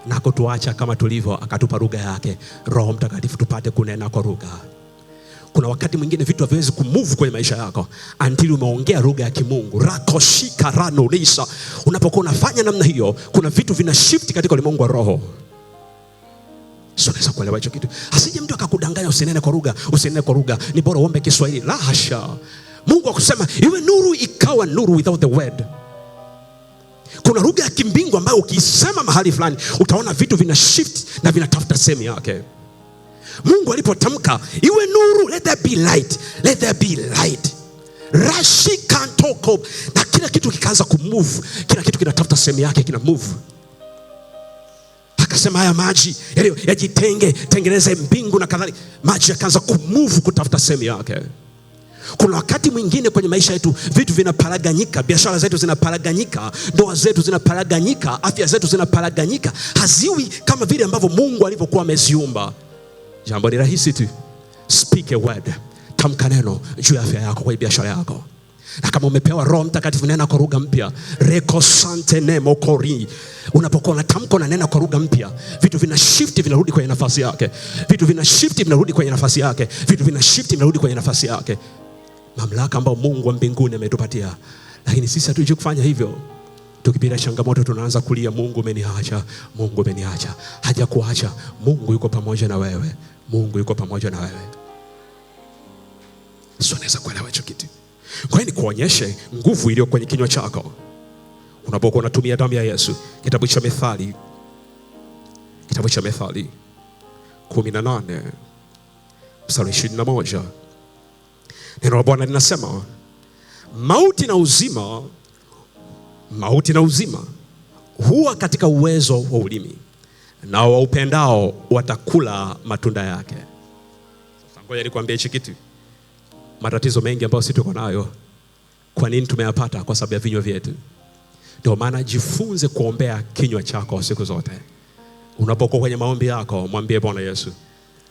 na kutuacha kama tulivyo akatupa lugha yake, Roho Mtakatifu, tupate kunena kwa lugha. Kuna wakati mwingine vitu haviwezi kumove kwenye maisha yako until umeongea lugha ya kimungu. Rakoshika ranolisa. Unapokuwa unafanya namna hiyo, kuna vitu vina shift katika ulimwengu wa roho. Sio, unaweza kuelewa hicho kitu? Asije mtu akakudanganya usinene kwa lugha, usinene kwa lugha, ni bora uombe Kiswahili. La hasha. Mungu akusema iwe nuru, ikawa nuru without the word. Kuna lugha ya kimbingu ambayo ukisema mahali fulani utaona vitu vina shift na vinatafuta sehemu yake. Mungu alipotamka iwe nuru, let there be light, let there be light, rashi kantoko, na kila kitu kikaanza kumove, kila kitu kinatafuta sehemu yake, kina move. Akasema haya maji yajitenge, tengeneze mbingu na kadhalika. Maji yakaanza kumove kutafuta sehemu yake. Kuna wakati mwingine kwenye maisha yetu vitu vinaparaganyika, biashara zetu zinaparaganyika, ndoa zetu zinaparaganyika, afya zetu zinaparaganyika, haziwi kama vile ambavyo Mungu alivyokuwa ameziumba. Jambo ni rahisi tu. Speak a word. Tamka neno juu ya afya yako, kwa biashara yako. Na kama umepewa Roho Mtakatifu, nena kwa lugha mpya. Rekosante nemo kori. Unapokuwa unatamka na nena kwa lugha mpya, vitu vina shift, vinarudi kwenye nafasi yake. Vitu vina shift, vinarudi kwenye nafasi yake. Vitu vina shift, vinarudi kwenye nafasi yake. Mamlaka ambayo Mungu wa mbinguni ametupatia. Lakini sisi hatujui kufanya hivyo. Tukipita changamoto tunaanza kulia, Mungu umeniacha, Mungu umeniacha. Hajakuacha. Mungu yuko pamoja na wewe. Mungu yuko pamoja na wewe. Sio, unaweza kuelewa hicho kitu? Kwa hiyo kuonyeshe nguvu iliyo kwenye kinywa chako unapokuwa unatumia damu ya Yesu. Kitabu cha Methali 18 mstari 21. Neno la Bwana linasema, mauti na uzima mauti na uzima huwa katika uwezo wa ulimi, na waupendao watakula matunda yake. Sasa ngoja nikwambie hichi kitu. Matatizo mengi ambayo sisi tuko nayo, kwa nini tumeyapata? Kwa sababu ya vinywa vyetu. Ndio maana jifunze kuombea kinywa chako siku zote. Unapokuwa kwenye maombi yako, mwambie Bwana Yesu,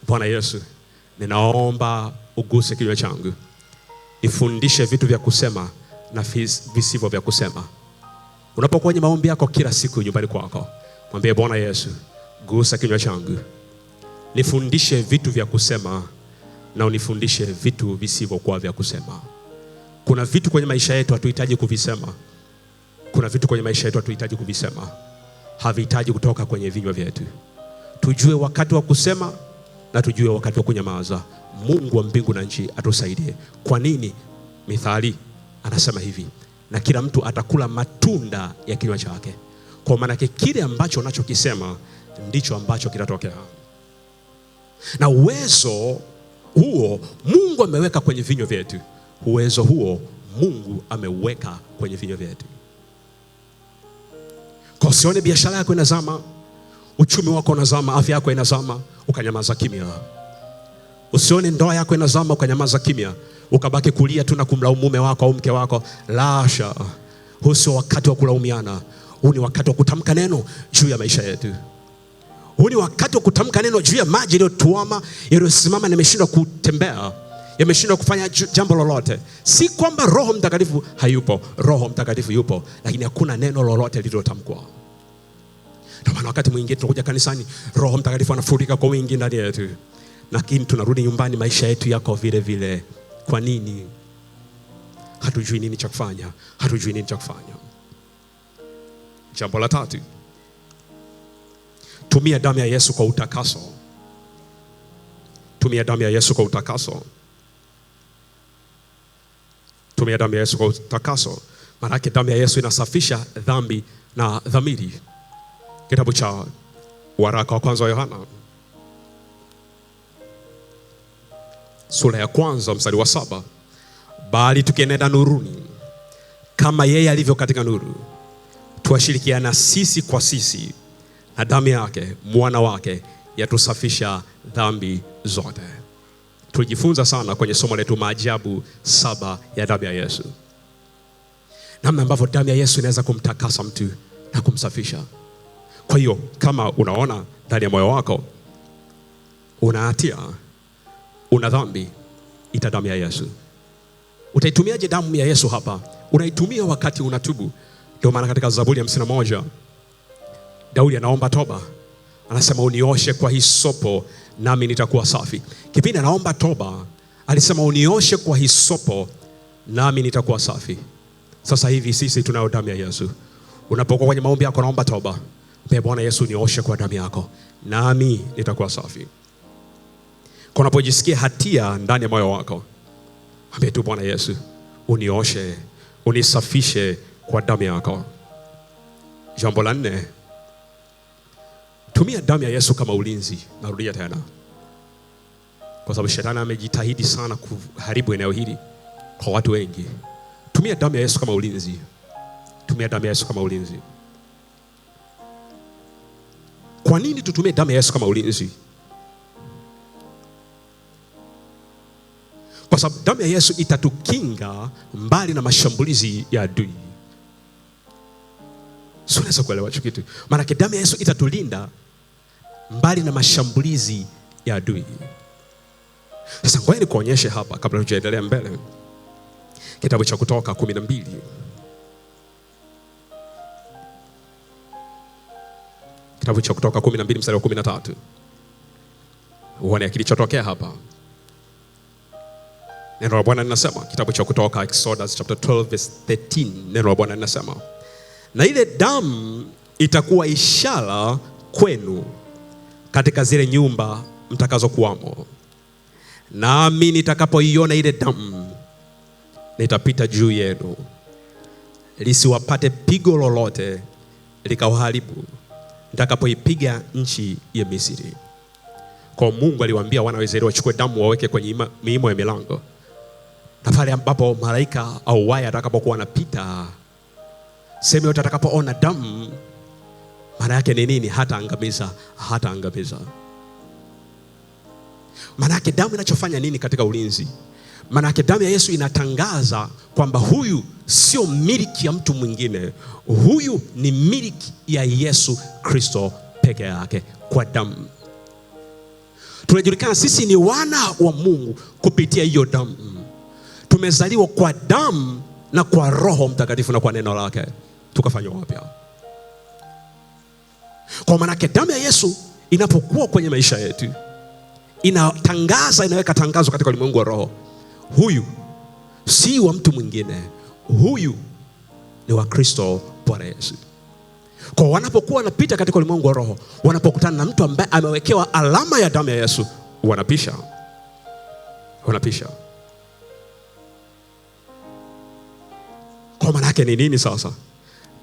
Bwana Yesu, ninaomba uguse kinywa changu. Nifundishe vitu vya kusema na visivyo vya kusema. Unapokuwa kwenye maombi yako kila siku nyumbani kwako, mwambie Bwana Yesu, gusa kinywa changu. Nifundishe vitu vya kusema na unifundishe vitu visivyo kwa vya kusema. Kuna vitu kwenye maisha yetu hatuhitaji kuvisema. Kuna vitu kwenye maisha yetu hatuhitaji kuvisema. Havihitaji kutoka kwenye vinywa vyetu. Tujue wakati wa kusema na tujue wakati wa kunyamaza. Mungu wa mbingu na nchi atusaidie. Kwa nini? Mithali anasema hivi, na kila mtu atakula matunda ya kinywa chake. Kwa maana kile ambacho unachokisema ndicho ambacho kitatokea. Na uwezo huo Mungu ameweka kwenye vinywa vyetu. Uwezo huo Mungu ameweka kwenye vinywa vyetu. Kwa usione biashara yako inazama, uchumi wako unazama, afya yako inazama, ukanyamaza kimya. Usione ndoa yako inazama, ukanyamaza kimya, ukabaki kulia tu na kumlaumu mume wako au mke wako. Lasha, huu sio wakati wa kulaumiana. Huu ni wakati wa kutamka neno juu ya maisha yetu. Huu ni wakati wa kutamka neno juu ya maji yaliyotuama, yaliyosimama na yameshindwa kutembea, yameshindwa kufanya jambo lolote. Si kwamba Roho Mtakatifu hayupo, Roho Mtakatifu yupo, lakini hakuna neno lolote lililotamkwa. Ndio maana wakati mwingine tunakuja kanisani, Roho Mtakatifu anafurika kwa wingi ndani yetu, lakini tunarudi nyumbani maisha yetu yako vile vile. Kwa nini? Hatujui nini cha kufanya, hatujui nini cha kufanya. Jambo la tatu, tumia damu ya Yesu kwa utakaso. Tumia damu ya Yesu kwa utakaso. Tumia damu ya Yesu kwa utakaso. Maana damu ya Yesu inasafisha dhambi na dhamiri. Kitabu cha waraka wa kwanza wa Yohana, sura ya kwanza mstari wa 7. Bali tukienenda nuruni kama yeye alivyo katika nuru, tuashirikiana sisi kwa sisi, na damu yake mwana wake yatusafisha dhambi zote. Tulijifunza sana kwenye somo letu maajabu 7 ya damu ya Yesu, namna ambavyo damu ya Yesu inaweza kumtakasa mtu na kumsafisha. Kwa hiyo kama unaona ndani ya moyo wako una hatia, una dhambi, ita damu ya Yesu. Utaitumiaje damu ya Yesu hapa? Unaitumia wakati unatubu. Ndio maana katika Zaburi ya 51 Daudi anaomba toba. Anasema unioshe kwa hisopo nami nitakuwa safi. Kipindi anaomba toba alisema unioshe kwa hisopo nami nitakuwa safi. Sasa hivi sisi tunayo damu ya Yesu. Unapokuwa kwenye maombi yako naomba toba, mwambie Bwana Yesu nioshe kwa damu yako nami nitakuwa safi. Kwa unapojisikia hatia ndani ya moyo wako, mwambie tu Bwana Yesu unioshe, unisafishe kwa damu yako. Jambo la 4, tumia damu ya Yesu kama ulinzi. Narudia tena, kwa sababu shetani amejitahidi sana kuharibu eneo hili kwa watu wengi. Tumia damu ya Yesu kama ulinzi. Tumia damu ya Yesu kama ulinzi. Kwa nini tutumie damu ya Yesu kama ulinzi? Kwa sababu damu ya Yesu itatukinga mbali na mashambulizi ya adui. Sio, unaweza kuelewa hicho kitu? Maana damu ya Yesu itatulinda mbali na mashambulizi ya adui. Sasa ngoja nikuonyeshe hapa kabla tujaendelea mbele. Kitabu cha Kutoka 12. Kitabu cha Kutoka 12 mstari wa 13. Uone kilichotokea hapa. Neno la Bwana linasema, kitabu cha Kutoka, Exodus chapter 12 verse 13. Neno la Bwana linasema, na ile damu itakuwa ishara kwenu katika zile nyumba mtakazokuwamo. Nami nitakapoiona ile damu nitapita juu yenu, lisiwapate pigo lolote likawaharibu nitakapoipiga nchi ya Misri. Kwa Mungu aliwaambia wana wa Israeli wachukue damu waweke kwenye miimo ya milango, na pale ambapo malaika au waya atakapokuwa anapita Sehemu yote atakapoona damu, maana yake ni nini? Hataangamiza, hataangamiza. Maana yake damu inachofanya nini katika ulinzi? Maana yake damu ya Yesu inatangaza kwamba huyu sio miliki ya mtu mwingine. Huyu ni miliki ya Yesu Kristo peke yake. Kwa damu tunajulikana sisi ni wana wa Mungu kupitia hiyo damu. Tumezaliwa kwa damu na kwa Roho Mtakatifu na kwa neno lake tukafanywa wapya. Kwa maana yake damu ya Yesu inapokuwa kwenye maisha yetu, inatangaza, inaweka tangazo katika ulimwengu wa roho. Huyu si wa mtu mwingine, huyu ni wa Kristo Bwana Yesu. Kwa wanapokuwa wanapita katika ulimwengu wa roho, wanapokutana na mtu ambaye amewekewa alama ya damu ya Yesu, wanapisha. Kwa maana yake ni nini sasa?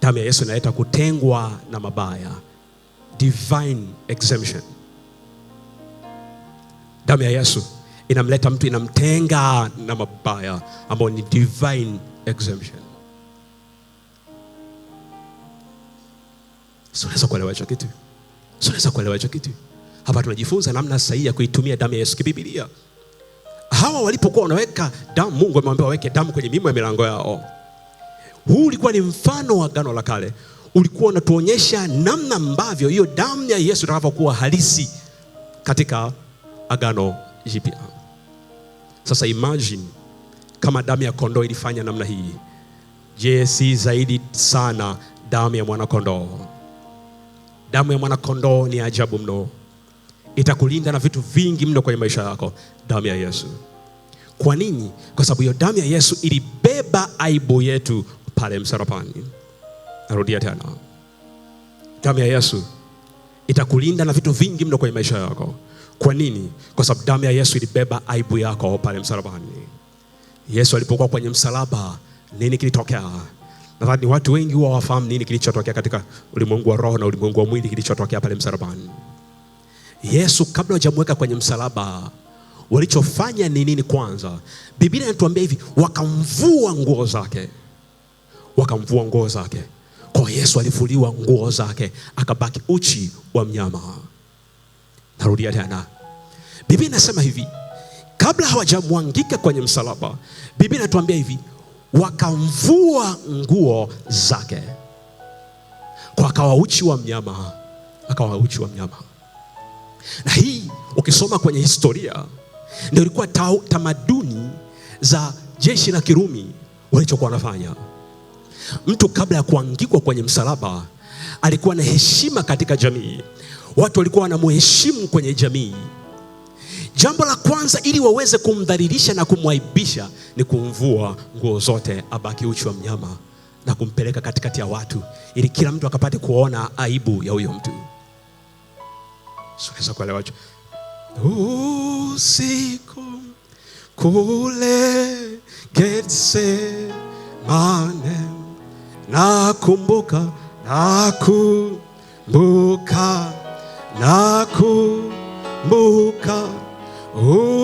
Damu ya Yesu inaleta kutengwa na mabaya, divine exemption. Damu ya Yesu inamleta mtu, inamtenga na mabaya, ambao ni divine exemption. Unaweza kuelewa hicho kitu? Hapa tunajifunza namna sahihi ya kuitumia damu ya Yesu kibiblia. Hawa walipokuwa wanaweka damu, Mungu amemwambia waweke damu kwenye mimo ya milango yao. Huu ulikuwa ni mfano wa agano la kale. Ulikuwa unatuonyesha namna ambavyo hiyo damu ya Yesu itakavyokuwa halisi katika agano jipya. Sasa imagine kama damu ya kondoo ilifanya namna hii. Je, si zaidi sana damu ya mwana kondoo? Damu ya mwana kondoo ni ajabu mno. Itakulinda na vitu vingi mno kwenye maisha yako, damu ya Yesu. Kwa nini? Kwa sababu hiyo damu ya Yesu ilibeba aibu yetu pale msalabani. Narudia tena. Damu ya Yesu itakulinda na vitu vingi mno kwenye maisha yako. Kwa nini? Kwa sababu damu ya Yesu ilibeba aibu yako pale msalabani. Yesu alipokuwa kwenye msalaba, nini kilitokea? Nadhani watu wengi huwa wafahamu nini kilichotokea katika ulimwengu wa roho na ulimwengu wa mwili kilichotokea pale msalabani. Yesu kabla hajamweka kwenye msalaba, walichofanya ni nini kwanza? Biblia inatuambia hivi, wakamvua nguo zake. Kwa Yesu alifuliwa nguo zake, akabaki uchi wa mnyama. Narudia tena. Biblia inasema hivi, kabla hawajamwangika kwenye msalaba, Biblia inatuambia hivi, wakamvua nguo zake. Kwa akawa uchi wa mnyama. Na hii ukisoma kwenye historia ndio ilikuwa tamaduni za jeshi la Kirumi walichokuwa wanafanya. Mtu kabla ya kuangikwa kwenye msalaba alikuwa na heshima katika jamii. Watu walikuwa wanamheshimu kwenye jamii. Jambo la kwanza ili waweze kumdhalilisha na kumwaibisha ni kumvua nguo zote, abaki uchi wa mnyama, na kumpeleka katikati ya watu ili kila mtu akapate kuona aibu ya huyo mtu. Unaweza kuelewa hicho? Usiku kule Getsemane, nakumbuka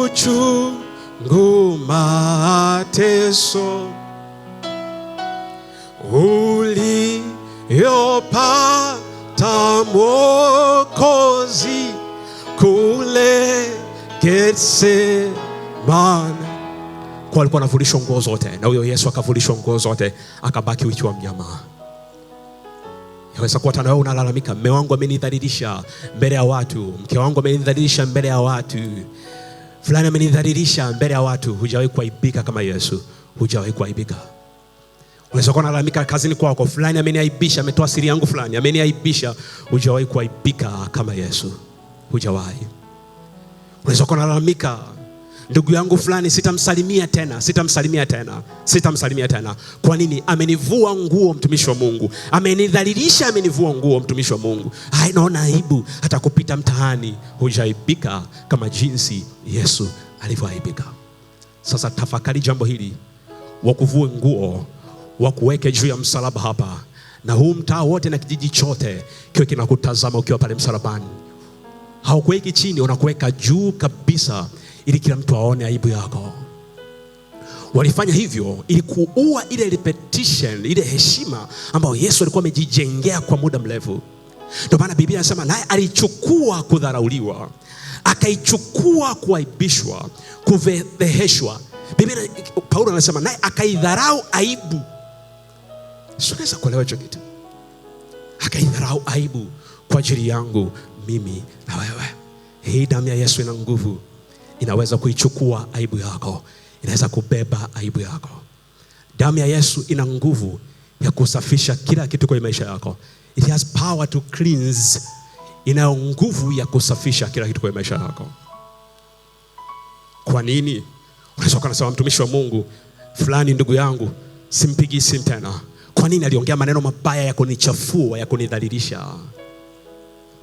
uchungu, mateso uliopata Mwokozi kule Getsemane. Kwa alikuwa anavulishwa nguo zote, na huyo Yesu akavulishwa nguo zote, akabaki uchi wa mnyama. Yaweza kuwa tena wewe unalalamika, mume wangu amenidhalilisha mbele ya watu, mke wangu amenidhalilisha mbele ya watu, fulani amenidhalilisha mbele ya watu. Hujawahi kuaibika kama Yesu. Hujawahi kuaibika. Unaweza kuwa unalalamika kazini kwako, fulani ameniaibisha, ametoa siri yangu fulani, ameniaibisha. Hujawahi kuaibika kama Yesu. Hujawahi. Unaweza kuwa unalalamika, ndugu yangu fulani sitamsalimia tena. Kwa nini? Amenivua nguo mtumishi wa Mungu. Amenidhalilisha, amenivua nguo mtumishi wa Mungu. Naona aibu hata kupita mtaani. Hujaibika kama jinsi Yesu alivyoaibika. Sasa tafakari jambo hili, wakuvue nguo, wakuweke juu ya msalaba hapa, na huu mtaa wote na kijiji chote kiwe kinakutazama ukiwa pale msalabani. Haukuweki chini, unakuweka juu kabisa ili kila mtu aone aibu yako. Walifanya hivyo ili kuua ile repetition, ile heshima ambayo Yesu alikuwa amejijengea kwa muda mrefu. Ndio maana Biblia inasema naye alichukua kudharauliwa, akaichukua kuaibishwa, kufedheheshwa. Biblia, Paulo anasema naye akaidharau aibu. Sio naweza kuelewa hicho kitu. Akaidharau aibu kwa ajili yangu mimi na wewe. Hii damu ya Yesu ina nguvu. Inaweza kuichukua aibu yako. Inaweza kubeba aibu yako. Damu ya Yesu ina nguvu ya kusafisha kila kitu kwenye maisha yako. It has power to cleanse. Ina nguvu ya kusafisha kila kitu kwenye maisha yako. Kwa nini? Unaweza kusema mtumishi wa Mungu fulani, ndugu yangu, simpigi simu tena. Kwa nini? Aliongea maneno mabaya ya kunichafua, ya kunidhalilisha.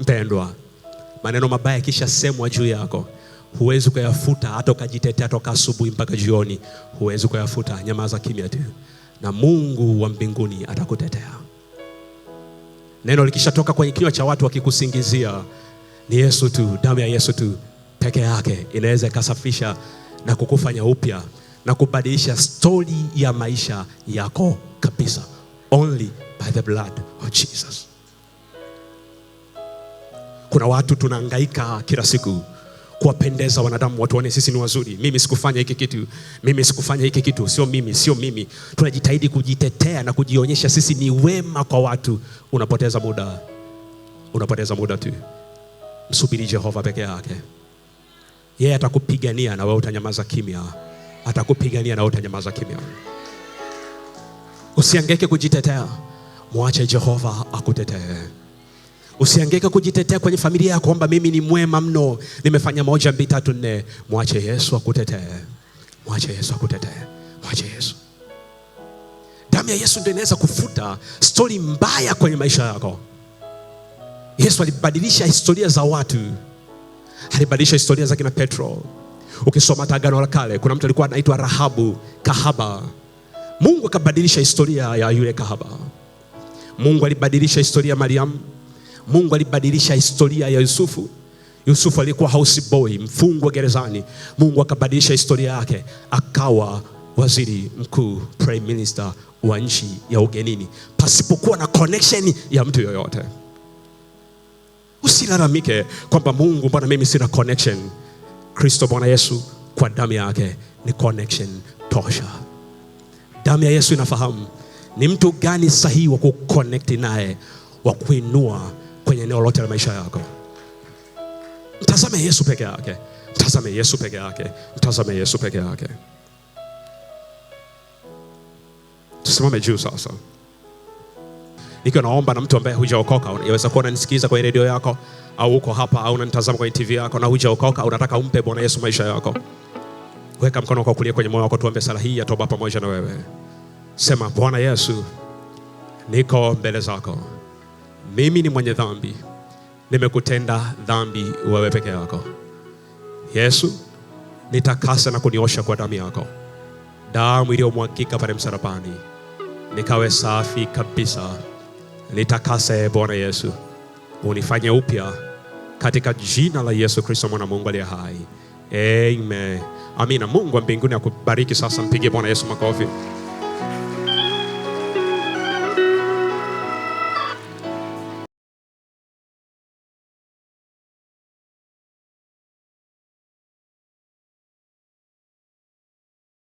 Mpendwa, maneno mabaya kisha semwa juu yako, huwezi kuyafuta hata ukajitetea toka asubuhi mpaka jioni. Huwezi kuyafuta. Nyamaza kimya tu, na Mungu wa mbinguni atakutetea. Neno likishatoka kwenye kinywa cha watu wakikusingizia, ni Yesu tu, damu ya Yesu tu peke yake inaweza ikasafisha na kukufanya upya na kubadilisha story ya maisha yako kabisa. Only by the blood of Jesus. Kuna watu tunahangaika kila siku kuwapendeza wanadamu, watu waone sisi ni wazuri. Mimi sikufanya hiki kitu, mimi sikufanya hiki kitu, sio mimi, sio mimi. Tunajitahidi kujitetea na kujionyesha sisi ni wema kwa watu. Unapoteza muda. Unapoteza muda tu. Msubiri Jehova peke yake. Yeye atakupigania na wewe utanyamaza kimya. Atakupigania na wewe utanyamaza kimya. Usihangaike kujitetea. Muache Jehova akutetee. Usihangaike kujitetea kwenye familia yako kwamba mimi ni mwema mno, nimefanya 1 2 3 4. Muache Yesu akutetee. Muache Yesu akutetee. Muache Yesu. Damu ya Yesu ndio inaweza kufuta story mbaya kwenye maisha yako. Yesu alibadilisha historia za watu. Alibadilisha historia za kina Petro. Ukisoma Agano la Kale, kuna mtu alikuwa anaitwa Rahabu, kahaba. Mungu akabadilisha historia ya yule kahaba. Mungu alibadilisha historia ya Mariam. Mungu alibadilisha historia ya Yusufu. Yusufu alikuwa house boy, mfungwa gerezani. Mungu akabadilisha historia yake, akawa waziri mkuu, prime minister wa nchi ya ugenini, pasipokuwa na connection ya mtu yoyote. Usilalamike kwamba Mungu, mbona mimi sina connection. Kristo Bwana Yesu kwa damu yake ni connection tosha. Damu ya Yesu inafahamu ni mtu gani sahihi wa kuconnect naye, wa kuinua kwenye eneo lote la maisha yako. Mtazame Yesu peke yake. Mtazame Yesu peke yake. Mtazame Yesu peke yake. Tusimame juu sasa. Nikiwa naomba na mtu ambaye hujaokoka, unaweza kuwa unanisikiliza kwenye radio yako au uko hapa au unanitazama kwenye TV yako na hujaokoka, unataka umpe Bwana Yesu maisha yako. Weka mkono wako kulia kwenye moyo wako, tuombe sala hii ya toba pamoja na wewe. Sema, Bwana Yesu, niko mbele zako. Mimi ni mwenye dhambi. Nimekutenda dhambi wewe peke yako. Yesu, nitakase na kuniosha kwa damu yako. Damu iliyomwagika pale msalabani. Nikawe safi kabisa. Nitakase Bwana Yesu. Unifanye upya katika jina la Yesu Kristo mwana Mungu aliye hai. Amen. Amina. Mungu wa mbinguni akubariki. Sasa mpigie Bwana Yesu makofi.